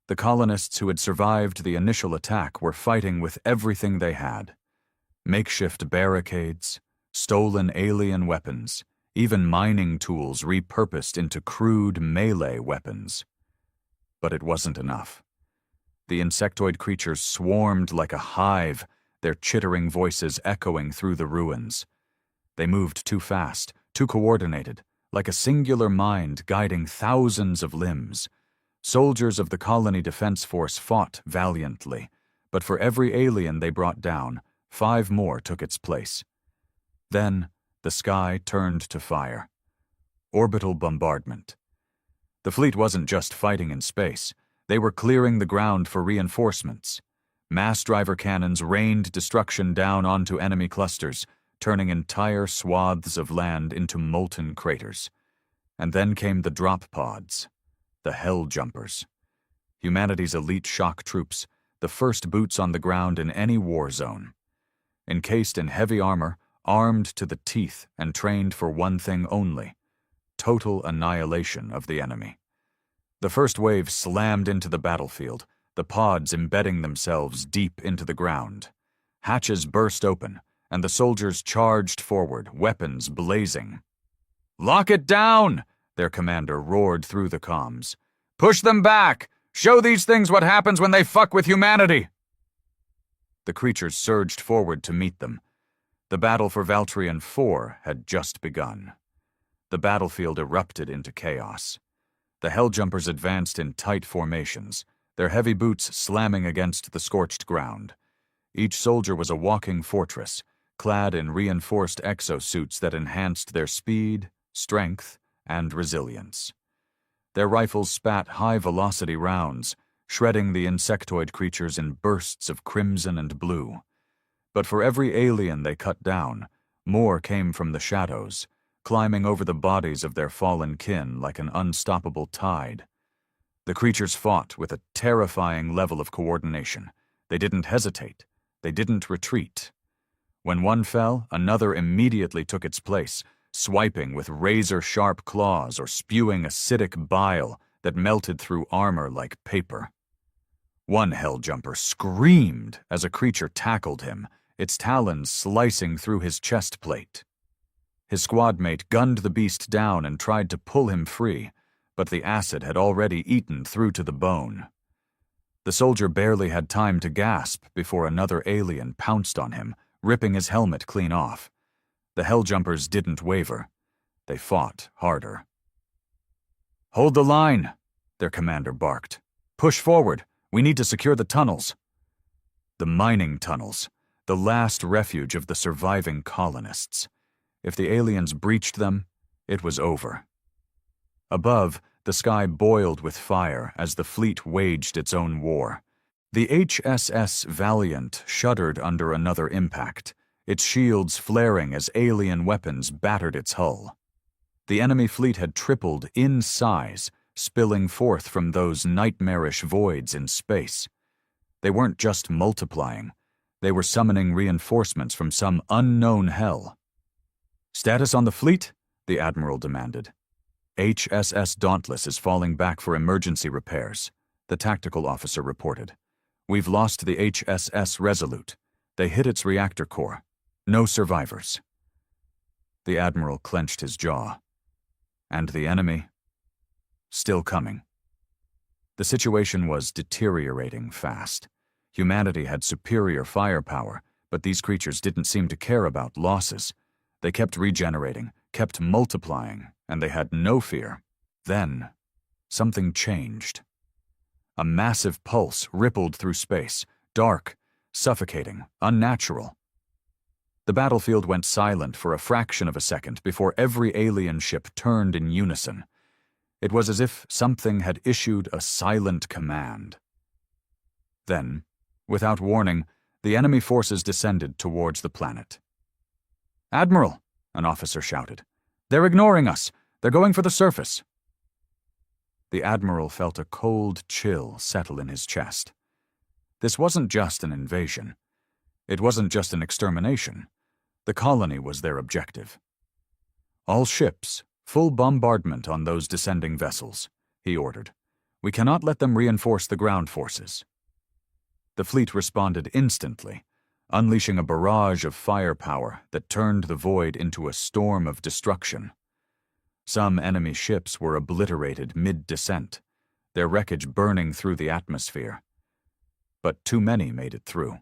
The colonists who had survived the initial attack were fighting with everything they had. Makeshift barricades, stolen alien weapons, even mining tools repurposed into crude melee weapons. But it wasn't enough. The insectoid creatures swarmed like a hive, their chittering voices echoing through the ruins. They moved too fast, too coordinated, like a singular mind guiding thousands of limbs. Soldiers of the Colony Defense Force fought valiantly, but for every alien they brought down, 5 more took its place. Then, the sky turned to fire. Orbital bombardment. The fleet wasn't just fighting in space. They were clearing the ground for reinforcements. Mass driver cannons rained destruction down onto enemy clusters, turning entire swaths of land into molten craters. And then came the drop pods, the Hell Jumpers. Humanity's elite shock troops, the first boots on the ground in any war zone. Encased in heavy armor, armed to the teeth and trained for one thing only: total annihilation of the enemy. The first wave slammed into the battlefield, the pods embedding themselves deep into the ground. Hatches burst open, and the soldiers charged forward, weapons blazing. "Lock it down!" their commander roared through the comms. "Push them back! Show these things what happens when they fuck with humanity!" The creatures surged forward to meet them. The battle for Valtrian IV had just begun. The battlefield erupted into chaos. The Helljumpers advanced in tight formations, their heavy boots slamming against the scorched ground. Each soldier was a walking fortress, clad in reinforced exosuits that enhanced their speed, strength, and resilience. Their rifles spat high-velocity rounds, shredding the insectoid creatures in bursts of crimson and blue. But for every alien they cut down, more came from the shadows, climbing over the bodies of their fallen kin like an unstoppable tide. The creatures fought with a terrifying level of coordination. They didn't hesitate. They didn't retreat. When one fell, another immediately took its place, swiping with razor-sharp claws or spewing acidic bile that melted through armor like paper. One Helljumper screamed as a creature tackled him, its talons slicing through his chest plate. His squadmate gunned the beast down and tried to pull him free, but the acid had already eaten through to the bone. The soldier barely had time to gasp before another alien pounced on him, ripping his helmet clean off. The Helljumpers didn't waver. They fought harder. "Hold the line," their commander barked. "Push forward. We need to secure the tunnels." The mining tunnels, the last refuge of the surviving colonists. If the aliens breached them, it was over. Above, the sky boiled with fire as the fleet waged its own war. The HSS Valiant shuddered under another impact, its shields flaring as alien weapons battered its hull. The enemy fleet had tripled in size, spilling forth from those nightmarish voids in space. They weren't just multiplying. They were summoning reinforcements from some unknown hell. "Status on the fleet?" the Admiral demanded. "HSS Dauntless is falling back for emergency repairs," the tactical officer reported. "We've lost the HSS Resolute. They hit its reactor core. No survivors." The Admiral clenched his jaw. And the enemy? Still coming. The situation was deteriorating fast. Humanity had superior firepower, but these creatures didn't seem to care about losses. They kept regenerating, kept multiplying, and they had no fear. Then, something changed. A massive pulse rippled through space, dark, suffocating, unnatural. The battlefield went silent for a fraction of a second before every alien ship turned in unison. It was as if something had issued a silent command. Then, without warning, the enemy forces descended towards the planet. "Admiral," an officer shouted. "They're ignoring us. They're going for the surface." The Admiral felt a cold chill settle in his chest. This wasn't just an invasion. It wasn't just an extermination. The colony was their objective. "All ships, full bombardment on those descending vessels," he ordered. "We cannot let them reinforce the ground forces." The fleet responded instantly, unleashing a barrage of firepower that turned the void into a storm of destruction. Some enemy ships were obliterated mid-descent, their wreckage burning through the atmosphere. But too many made it through.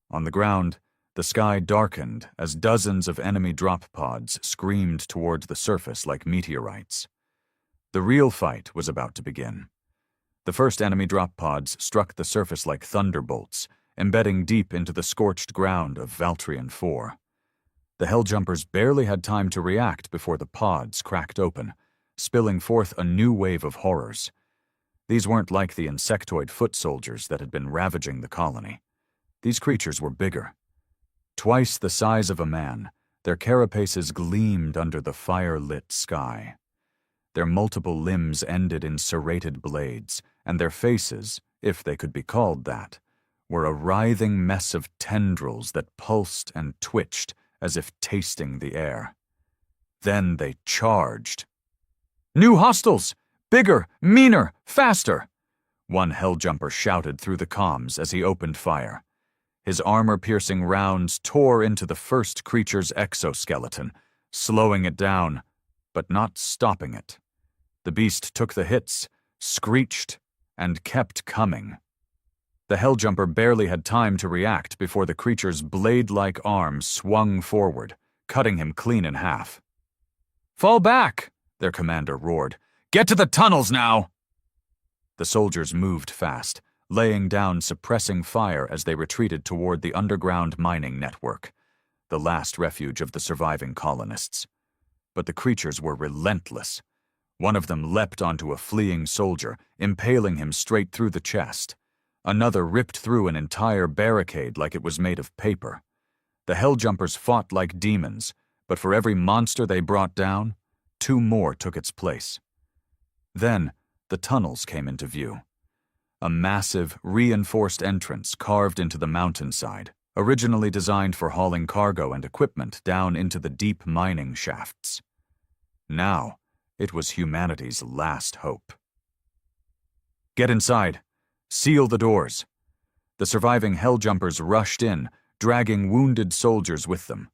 On the ground, the sky darkened as dozens of enemy drop pods screamed towards the surface like meteorites. The real fight was about to begin. The first enemy drop pods struck the surface like thunderbolts, embedding deep into the scorched ground of Valtrian 4. The Helljumpers barely had time to react before the pods cracked open, spilling forth a new wave of horrors. These weren't like the insectoid foot soldiers that had been ravaging the colony. These creatures were bigger. Twice the size of a man, their carapaces gleamed under the fire-lit sky. Their multiple limbs ended in serrated blades, and their faces, if they could be called that, were a writhing mess of tendrils that pulsed and twitched as if tasting the air. Then they charged. "New hostiles! Bigger, meaner, faster!" one Helljumper shouted through the comms as he opened fire. His armor-piercing rounds tore into the first creature's exoskeleton, slowing it down, but not stopping it. The beast took the hits, screeched, and kept coming. The Helljumper barely had time to react before the creature's blade-like arm swung forward, cutting him clean in half. "Fall back!" their commander roared. "Get to the tunnels now!" The soldiers moved fast, laying down suppressing fire as they retreated toward the underground mining network, the last refuge of the surviving colonists. But the creatures were relentless. One of them leapt onto a fleeing soldier, impaling him straight through the chest. Another ripped through an entire barricade like it was made of paper. The Helljumpers fought like demons, but for every monster they brought down, 2 more took its place. Then, the tunnels came into view. A massive, reinforced entrance carved into the mountainside, originally designed for hauling cargo and equipment down into the deep mining shafts. Now, it was humanity's last hope. "Get inside. Seal the doors." The surviving Helljumpers rushed in, dragging wounded soldiers with them.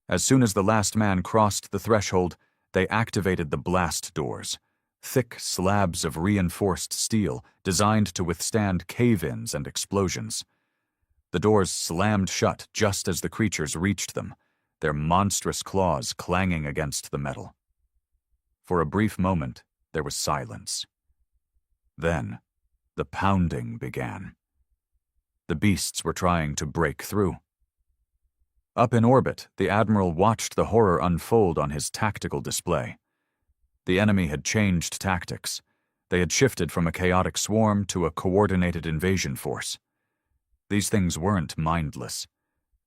As soon as the last man crossed the threshold, they activated the blast doors, thick slabs of reinforced steel designed to withstand cave-ins and explosions. The doors slammed shut just as the creatures reached them, their monstrous claws clanging against the metal. For a brief moment, there was silence. Then, the pounding began. The beasts were trying to break through. Up in orbit, the Admiral watched the horror unfold on his tactical display. The enemy had changed tactics. They had shifted from a chaotic swarm to a coordinated invasion force. These things weren't mindless.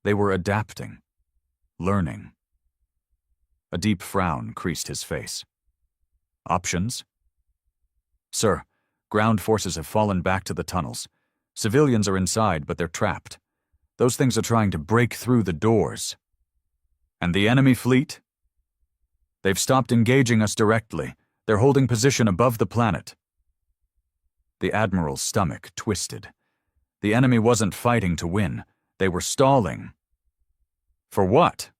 They were adapting, learning. A deep frown creased his face. "Options?" "Sir, ground forces have fallen back to the tunnels. Civilians are inside, but they're trapped. Those things are trying to break through the doors." "And the enemy fleet?" "They've stopped engaging us directly. They're holding position above the planet." The Admiral's stomach twisted. The enemy wasn't fighting to win. They were stalling. For what?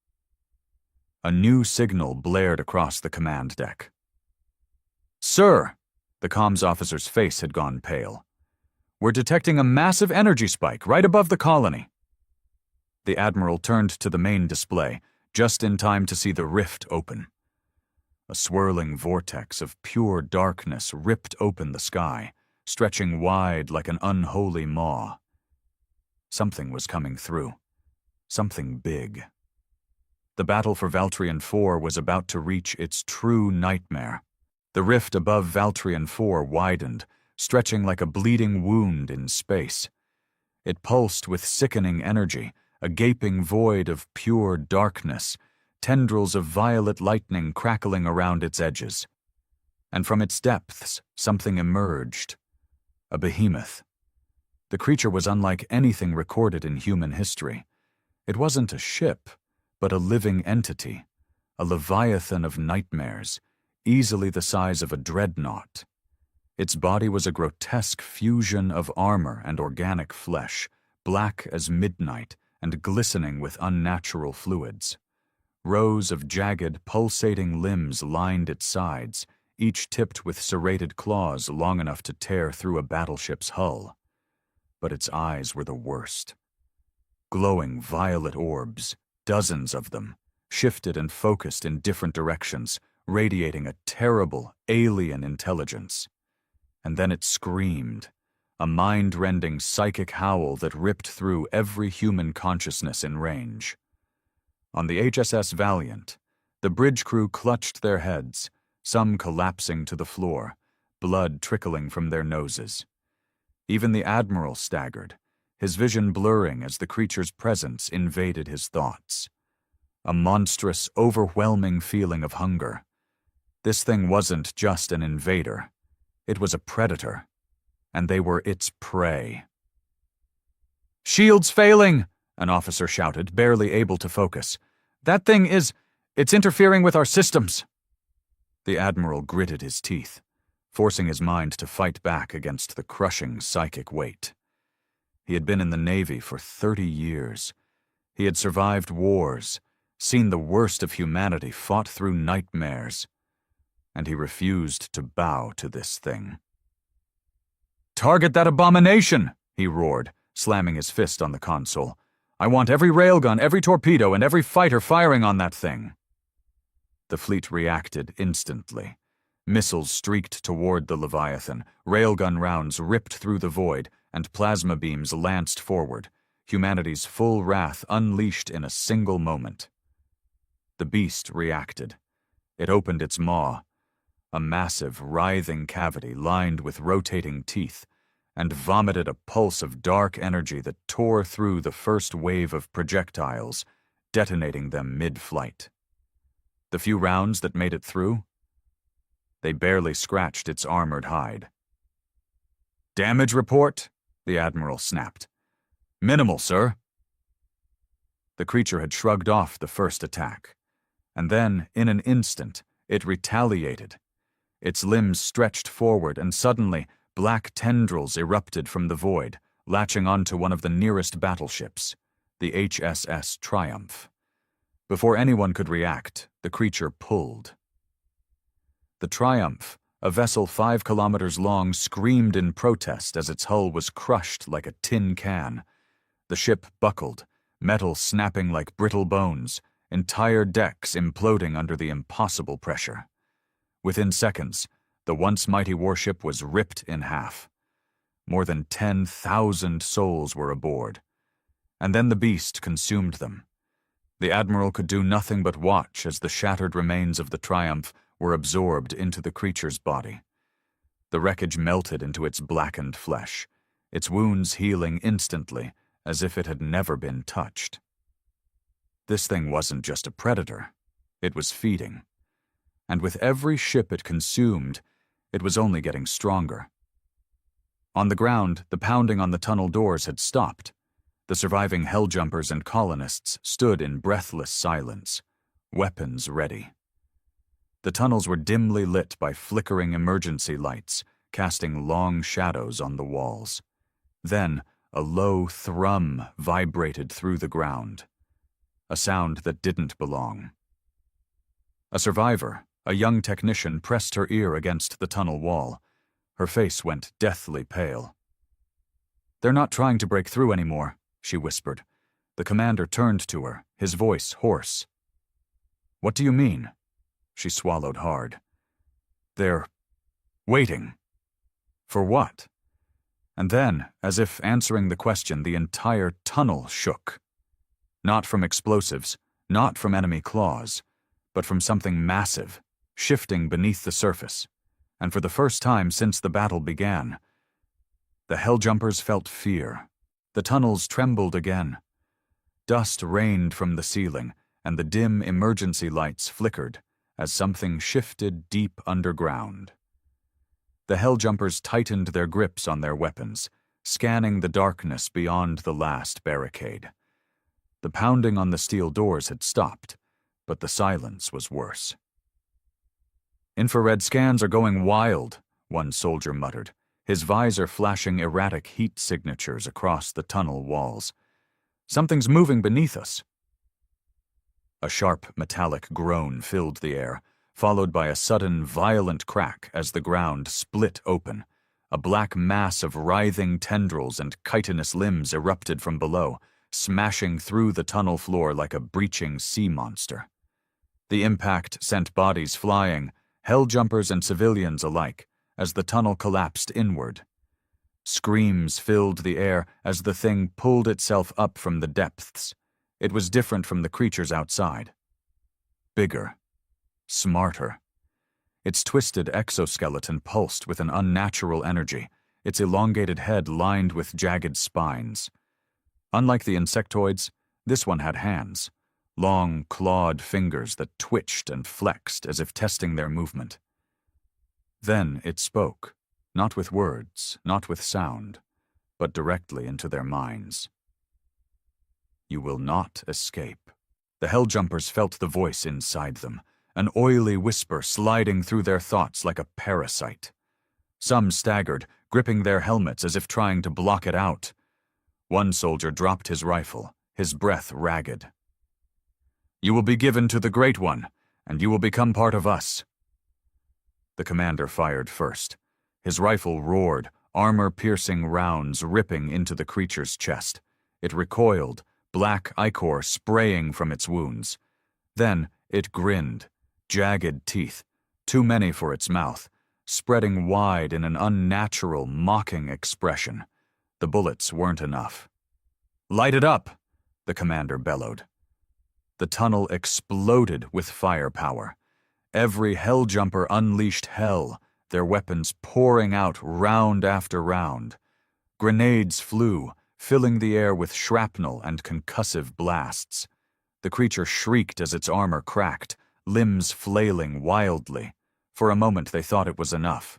A new signal blared across the command deck. "Sir," the comms officer's face had gone pale. "We're detecting a massive energy spike right above the colony." The Admiral turned to the main display, just in time to see the rift open. A swirling vortex of pure darkness ripped open the sky, stretching wide like an unholy maw. Something was coming through. Something big. The battle for Valtrian 4 was about to reach its true nightmare. The rift above Valtrian 4 widened, stretching like a bleeding wound in space. It pulsed with sickening energy, a gaping void of pure darkness, tendrils of violet lightning crackling around its edges. And from its depths, something emerged. A behemoth. The creature was unlike anything recorded in human history. It wasn't a ship, but a living entity, a leviathan of nightmares, easily the size of a dreadnought. Its body was a grotesque fusion of armor and organic flesh, black as midnight and glistening with unnatural fluids. Rows of jagged, pulsating limbs lined its sides, each tipped with serrated claws long enough to tear through a battleship's hull. But its eyes were the worst. Glowing violet orbs, dozens of them, shifted and focused in different directions, radiating a terrible, alien intelligence. And then it screamed, a mind-rending psychic howl that ripped through every human consciousness in range. On the HSS Valiant, the bridge crew clutched their heads, some collapsing to the floor, blood trickling from their noses. Even the Admiral staggered, his vision blurring as the creature's presence invaded his thoughts. A monstrous, overwhelming feeling of hunger. This thing wasn't just an invader. It was a predator, and they were its prey. "Shields failing!" an officer shouted, barely able to focus. "That thing it's interfering with our systems." The Admiral gritted his teeth, forcing his mind to fight back against the crushing psychic weight. He had been in the Navy for 30 years. He had survived wars, seen the worst of humanity fought through nightmares, and he refused to bow to this thing. "Target that abomination!" he roared, slamming his fist on the console. "I want every railgun, every torpedo, and every fighter firing on that thing." The fleet reacted instantly. Missiles streaked toward the Leviathan, railgun rounds ripped through the void, and plasma beams lanced forward, humanity's full wrath unleashed in a single moment. The beast reacted. It opened its maw, a massive, writhing cavity lined with rotating teeth, and vomited a pulse of dark energy that tore through the first wave of projectiles, detonating them mid-flight. The few rounds that made it through, they barely scratched its armored hide. "Damage report?" the Admiral snapped. "Minimal, sir." The creature had shrugged off the first attack, and then, in an instant, it retaliated. Its limbs stretched forward, and suddenly, black tendrils erupted from the void, latching onto one of the nearest battleships, the HSS Triumph. Before anyone could react, the creature pulled. The Triumph, a vessel 5 kilometers long, screamed in protest as its hull was crushed like a tin can. The ship buckled, metal snapping like brittle bones, entire decks imploding under the impossible pressure. Within seconds, the once mighty warship was ripped in half. More than 10,000 souls were aboard. And then the beast consumed them. The Admiral could do nothing but watch as the shattered remains of the Triumph were absorbed into the creature's body. The wreckage melted into its blackened flesh, its wounds healing instantly as if it had never been touched. This thing wasn't just a predator. It was feeding. And with every ship it consumed, it was only getting stronger. On the ground, the pounding on the tunnel doors had stopped. The surviving helljumpers and colonists stood in breathless silence, weapons ready. The tunnels were dimly lit by flickering emergency lights, casting long shadows on the walls. Then, a low thrum vibrated through the ground, a sound that didn't belong. A survivor, a young technician, pressed her ear against the tunnel wall. Her face went deathly pale. "They're not trying to break through anymore," she whispered. The commander turned to her, his voice hoarse. "What do you mean?" She swallowed hard. "They're waiting. For what?" And then, as if answering the question, the entire tunnel shook. Not from explosives, not from enemy claws, but from something massive, shifting beneath the surface. And for the first time since the battle began, the helljumpers felt fear. The tunnels trembled again. Dust rained from the ceiling, and the dim emergency lights flickered as something shifted deep underground. The helljumpers tightened their grips on their weapons, scanning the darkness beyond the last barricade. The pounding on the steel doors had stopped, but the silence was worse. "Infrared scans are going wild," one soldier muttered, his visor flashing erratic heat signatures across the tunnel walls. "Something's moving beneath us." A sharp metallic groan filled the air, followed by a sudden violent crack as the ground split open. A black mass of writhing tendrils and chitinous limbs erupted from below, smashing through the tunnel floor like a breaching sea monster. The impact sent bodies flying, helljumpers and civilians alike, as the tunnel collapsed inward. Screams filled the air as the thing pulled itself up from the depths. It was different from the creatures outside. Bigger. Smarter. Its twisted exoskeleton pulsed with an unnatural energy, its elongated head lined with jagged spines. Unlike the insectoids, this one had hands, long, clawed fingers that twitched and flexed as if testing their movement. Then it spoke, not with words, not with sound, but directly into their minds. "You will not escape." The helljumpers felt the voice inside them, an oily whisper sliding through their thoughts like a parasite. Some staggered, gripping their helmets as if trying to block it out. One soldier dropped his rifle, his breath ragged. "You will be given to the Great One, and you will become part of us." The commander fired first. His rifle roared, armor-piercing rounds ripping into the creature's chest. It recoiled, black ichor spraying from its wounds. Then it grinned, jagged teeth, too many for its mouth, spreading wide in an unnatural, mocking expression. The bullets weren't enough. "Light it up!" the commander bellowed. The tunnel exploded with firepower. Every Helljumper unleashed hell, their weapons pouring out round after round. Grenades flew, filling the air with shrapnel and concussive blasts. The creature shrieked as its armor cracked, limbs flailing wildly. For a moment they thought it was enough.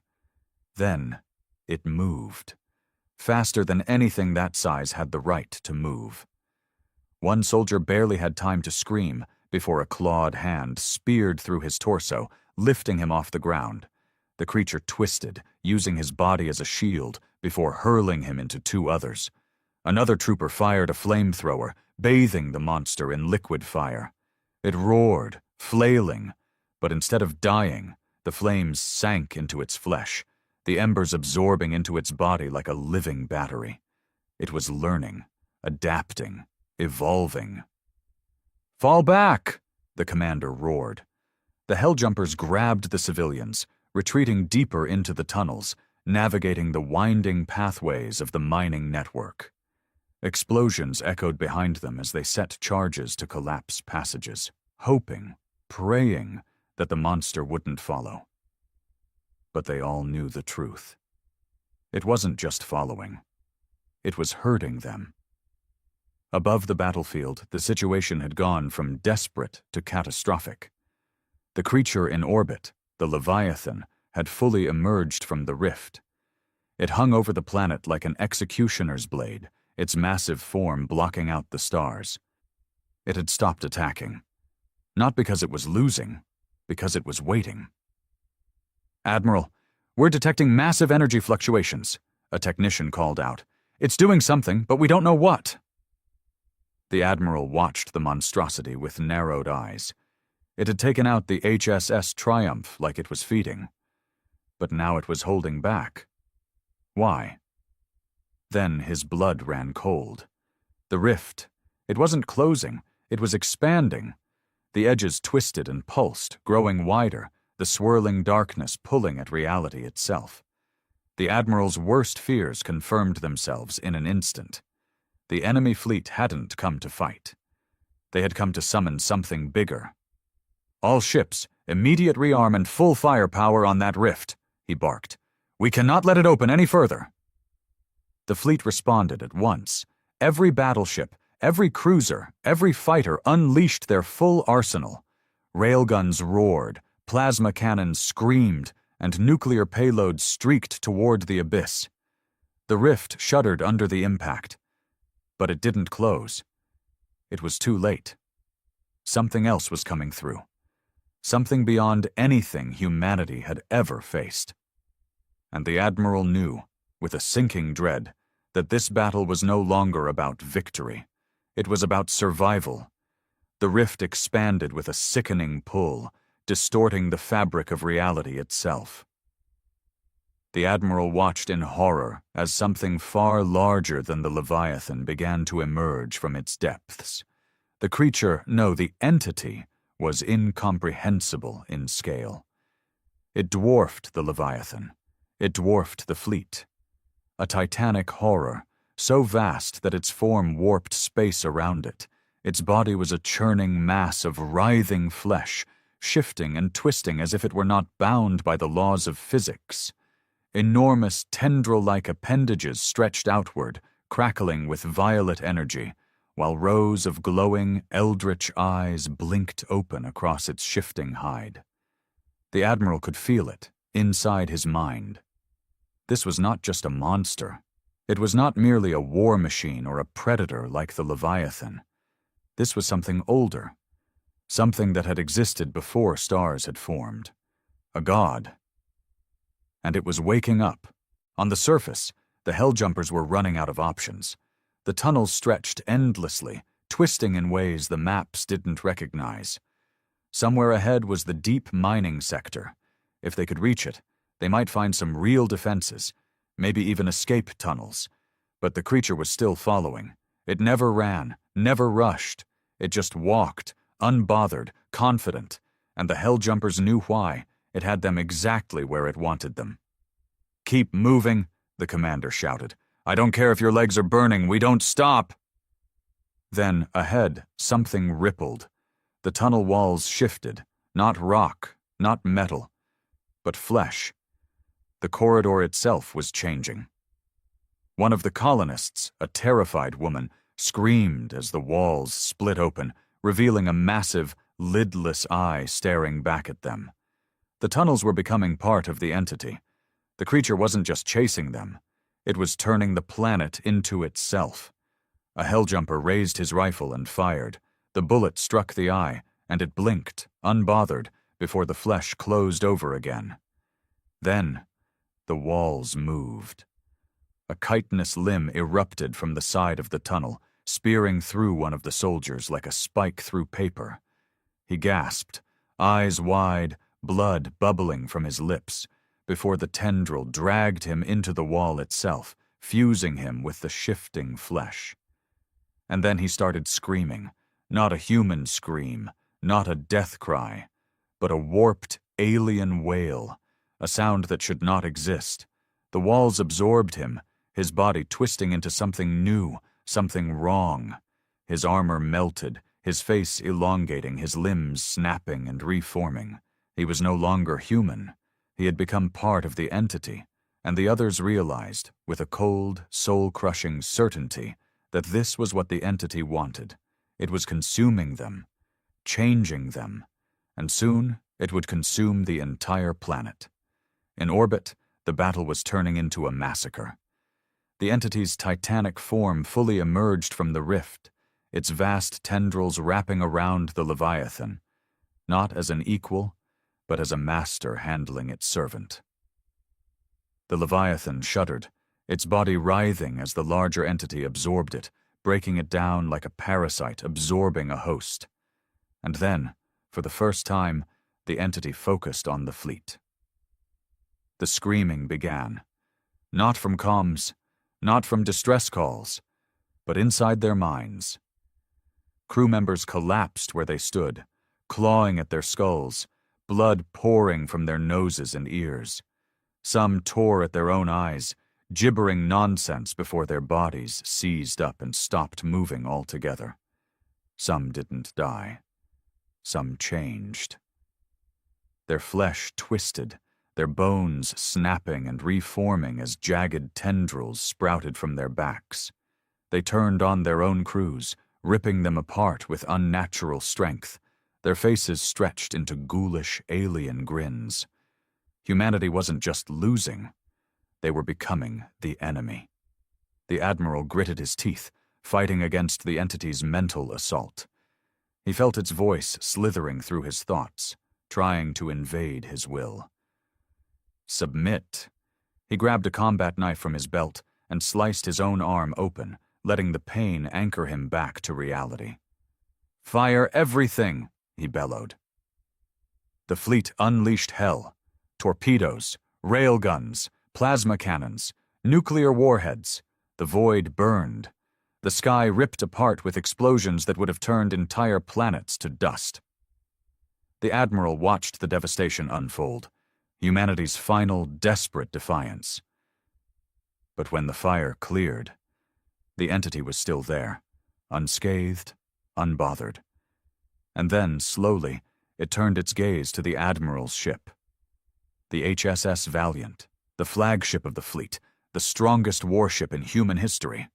Then it moved. Faster than anything that size had the right to move. One soldier barely had time to scream before a clawed hand speared through his torso, lifting him off the ground. The creature twisted, using his body as a shield, before hurling him into two others. Another trooper fired a flamethrower, bathing the monster in liquid fire. It roared, flailing, but instead of dying, the flames sank into its flesh, the embers absorbing into its body like a living battery. It was learning, adapting, evolving. "Fall back!" the commander roared. The Helljumpers grabbed the civilians, retreating deeper into the tunnels, navigating the winding pathways of the mining network. Explosions echoed behind them as they set charges to collapse passages, hoping, praying that the monster wouldn't follow. But they all knew the truth. It wasn't just following. It was hurting them. Above the battlefield, the situation had gone from desperate to catastrophic. The creature in orbit, the Leviathan, had fully emerged from the rift. It hung over the planet like an executioner's blade, its massive form blocking out the stars. It had stopped attacking. Not because it was losing, because it was waiting. "Admiral, we're detecting massive energy fluctuations," a technician called out. "It's doing something, but we don't know what." The Admiral watched the monstrosity with narrowed eyes. It had taken out the HSS Triumph like it was feeding. But now it was holding back. Why? Then his blood ran cold. The rift, it wasn't closing, it was expanding. The edges twisted and pulsed, growing wider, the swirling darkness pulling at reality itself. The Admiral's worst fears confirmed themselves in an instant. The enemy fleet hadn't come to fight. They had come to summon something bigger. "All ships, immediate rearm and full firepower on that rift," he barked. "We cannot let it open any further." The fleet responded at once. Every battleship, every cruiser, every fighter unleashed their full arsenal. Railguns roared, plasma cannons screamed, and nuclear payloads streaked toward the abyss. The rift shuddered under the impact. But it didn't close. It was too late. Something else was coming through. Something beyond anything humanity had ever faced. And the Admiral knew, with a sinking dread, that this battle was no longer about victory. It was about survival. The rift expanded with a sickening pull, distorting the fabric of reality itself. The Admiral watched in horror as something far larger than the Leviathan began to emerge from its depths. The creature, no, the entity, was incomprehensible in scale. It dwarfed the Leviathan. It dwarfed the fleet. A titanic horror, so vast that its form warped space around it. Its body was a churning mass of writhing flesh, shifting and twisting as if it were not bound by the laws of physics. Enormous tendril-like appendages stretched outward, crackling with violet energy, while rows of glowing, eldritch eyes blinked open across its shifting hide. The Admiral could feel it, inside his mind. This was not just a monster. It was not merely a war machine or a predator like the Leviathan. This was something older, something that had existed before stars had formed. A god. And it was waking up. On the surface, the Helljumpers were running out of options. The tunnels stretched endlessly, twisting in ways the maps didn't recognize. Somewhere ahead was the deep mining sector. If they could reach it, they might find some real defenses, maybe even escape tunnels. But the creature was still following. It never ran, never rushed. It just walked, unbothered, confident, and the Helljumpers knew why. It had them exactly where it wanted them. "Keep moving," the commander shouted. "I don't care if your legs are burning, we don't stop!" Then, ahead, something rippled. The tunnel walls shifted, not rock, not metal, but flesh. The corridor itself was changing. One of the colonists, a terrified woman, screamed as the walls split open, revealing a massive, lidless eye staring back at them. The tunnels were becoming part of the entity. The creature wasn't just chasing them. It was turning the planet into itself. A Helljumper raised his rifle and fired. The bullet struck the eye, and it blinked, unbothered, before the flesh closed over again. Then, the walls moved. A chitinous limb erupted from the side of the tunnel, spearing through one of the soldiers like a spike through paper. He gasped, eyes wide, blood bubbling from his lips, before the tendril dragged him into the wall itself, fusing him with the shifting flesh. And then he started screaming, not a human scream, not a death cry, but a warped alien wail, a sound that should not exist. The walls absorbed him, his body twisting into something new, something wrong. His armor melted, his face elongating, his limbs snapping and reforming. He was no longer human. He had become part of the entity, and the others realized, with a cold, soul-crushing certainty, that this was what the entity wanted. It was consuming them, changing them, and soon it would consume the entire planet. In orbit, the battle was turning into a massacre. The entity's titanic form fully emerged from the rift, its vast tendrils wrapping around the Leviathan, not as an equal, but as a master handling its servant. The Leviathan shuddered, its body writhing as the larger entity absorbed it, breaking it down like a parasite absorbing a host. And then, for the first time, the entity focused on the fleet. The screaming began, not from comms, not from distress calls, but inside their minds. Crew members collapsed where they stood, clawing at their skulls, blood pouring from their noses and ears. Some tore at their own eyes, gibbering nonsense before their bodies seized up and stopped moving altogether. Some didn't die. Some changed. Their flesh twisted, their bones snapping and reforming as jagged tendrils sprouted from their backs. They turned on their own crews, ripping them apart with unnatural strength, their faces stretched into ghoulish alien grins. Humanity wasn't just losing, they were becoming the enemy. The Admiral gritted his teeth, fighting against the entity's mental assault. He felt its voice slithering through his thoughts, trying to invade his will. Submit. He grabbed a combat knife from his belt and sliced his own arm open, letting the pain anchor him back to reality. "Fire everything!" he bellowed. The fleet unleashed hell. Torpedoes, railguns, plasma cannons, nuclear warheads. The void burned. The sky ripped apart with explosions that would have turned entire planets to dust. The Admiral watched the devastation unfold, humanity's final, desperate defiance. But when the fire cleared, the entity was still there, unscathed, unbothered. And then, slowly, it turned its gaze to the Admiral's ship. The HSS Valiant, the flagship of the fleet, the strongest warship in human history.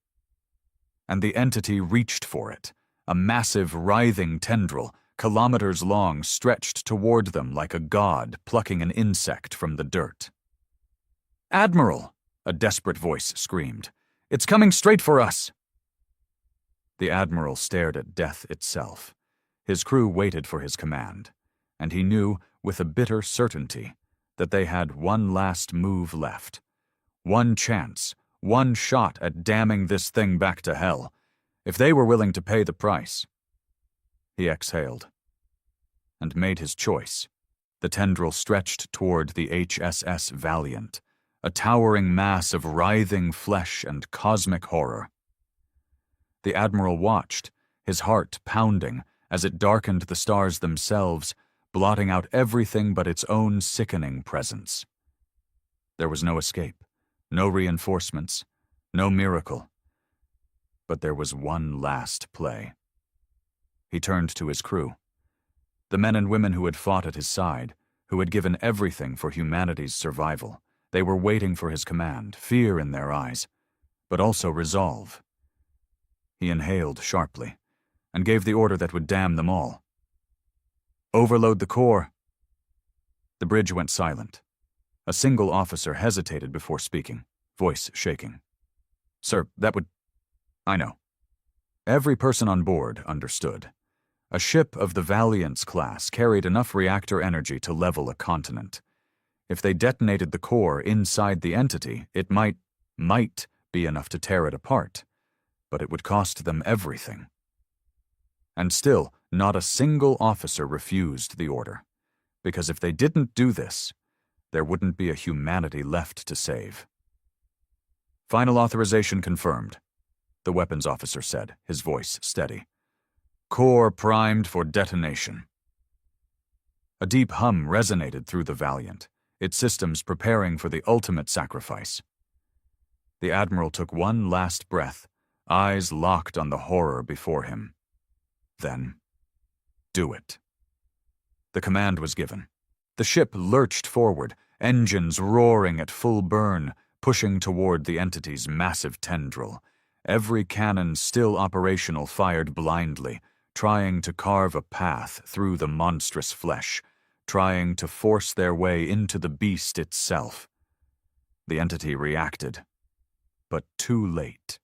And the entity reached for it, a massive, writhing tendril, kilometers long, stretched toward them like a god plucking an insect from the dirt. "Admiral!" a desperate voice screamed. "It's coming straight for us!" The Admiral stared at death itself. His crew waited for his command, and he knew, with a bitter certainty, that they had one last move left. One chance, one shot at damming this thing back to hell, if they were willing to pay the price. He exhaled and made his choice. The tendril stretched toward the HSS Valiant, a towering mass of writhing flesh and cosmic horror. The Admiral watched, his heart pounding as it darkened the stars themselves, blotting out everything but its own sickening presence. There was no escape, no reinforcements, no miracle. But there was one last play. He turned to his crew. The men and women who had fought at his side, who had given everything for humanity's survival. They were waiting for his command, fear in their eyes, but also resolve. He inhaled sharply, and gave the order that would damn them all. "Overload the core." The bridge went silent. A single officer hesitated before speaking, voice shaking. "Sir, that would—" "I know." Every person on board understood. A ship of the Valiant's class carried enough reactor energy to level a continent. If they detonated the core inside the entity, it might be enough to tear it apart, but it would cost them everything. And still, not a single officer refused the order, because if they didn't do this, there wouldn't be a humanity left to save. "Final authorization confirmed," the weapons officer said, his voice steady. "Core primed for detonation." A deep hum resonated through the Valiant, its systems preparing for the ultimate sacrifice. The Admiral took one last breath, eyes locked on the horror before him. Then, do it. The command was given. The ship lurched forward, engines roaring at full burn, pushing toward the entity's massive tendril. Every cannon still operational fired blindly, trying to carve a path through the monstrous flesh, trying to force their way into the beast itself. The entity reacted, but too late.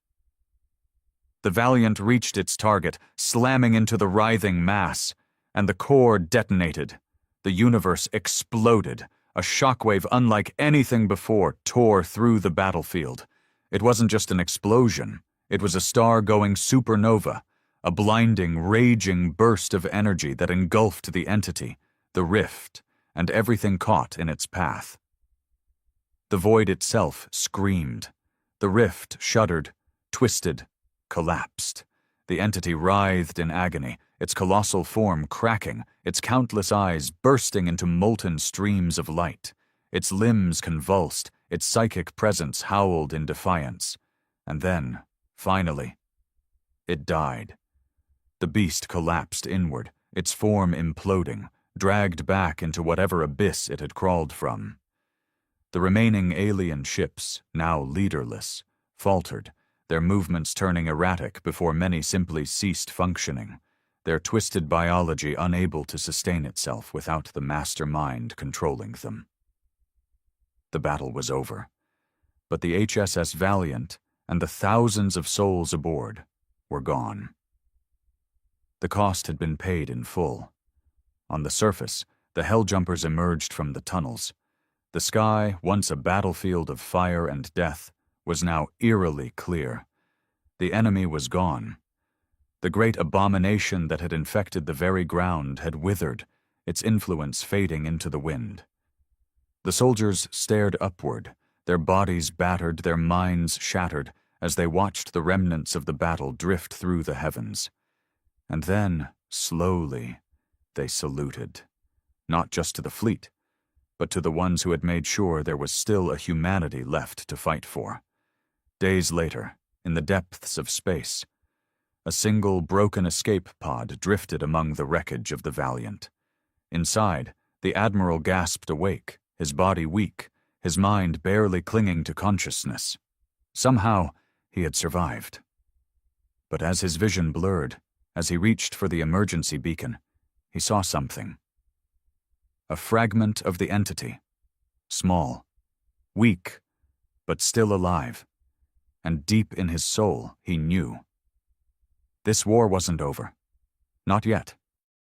The Valiant reached its target, slamming into the writhing mass, and the core detonated. The universe exploded. A shockwave unlike anything before tore through the battlefield. It wasn't just an explosion. It was a star-going supernova, a blinding, raging burst of energy that engulfed the entity, the rift, and everything caught in its path. The void itself screamed. The rift shuddered, twisted, collapsed. The entity writhed in agony, its colossal form cracking, its countless eyes bursting into molten streams of light. Its limbs convulsed, its psychic presence howled in defiance. And then, finally, it died. The beast collapsed inward, its form imploding, dragged back into whatever abyss it had crawled from. The remaining alien ships, now leaderless, faltered, their movements turning erratic before many simply ceased functioning, their twisted biology unable to sustain itself without the mastermind controlling them. The battle was over, but the HSS Valiant and the thousands of souls aboard were gone. The cost had been paid in full. On the surface, the Helljumpers emerged from the tunnels. The sky, once a battlefield of fire and death, was now eerily clear. The enemy was gone. The great abomination that had infected the very ground had withered, its influence fading into the wind. The soldiers stared upward, their bodies battered, their minds shattered, as they watched the remnants of the battle drift through the heavens. And then, slowly, they saluted, not just to the fleet, but to the ones who had made sure there was still a humanity left to fight for. Days later, in the depths of space, a single broken escape pod drifted among the wreckage of the Valiant. Inside, the Admiral gasped awake, his body weak, his mind barely clinging to consciousness. Somehow, he had survived. But as his vision blurred, as he reached for the emergency beacon, he saw something. A fragment of the entity, small, weak, but still alive. And deep in his soul, he knew. This war wasn't over. Not yet.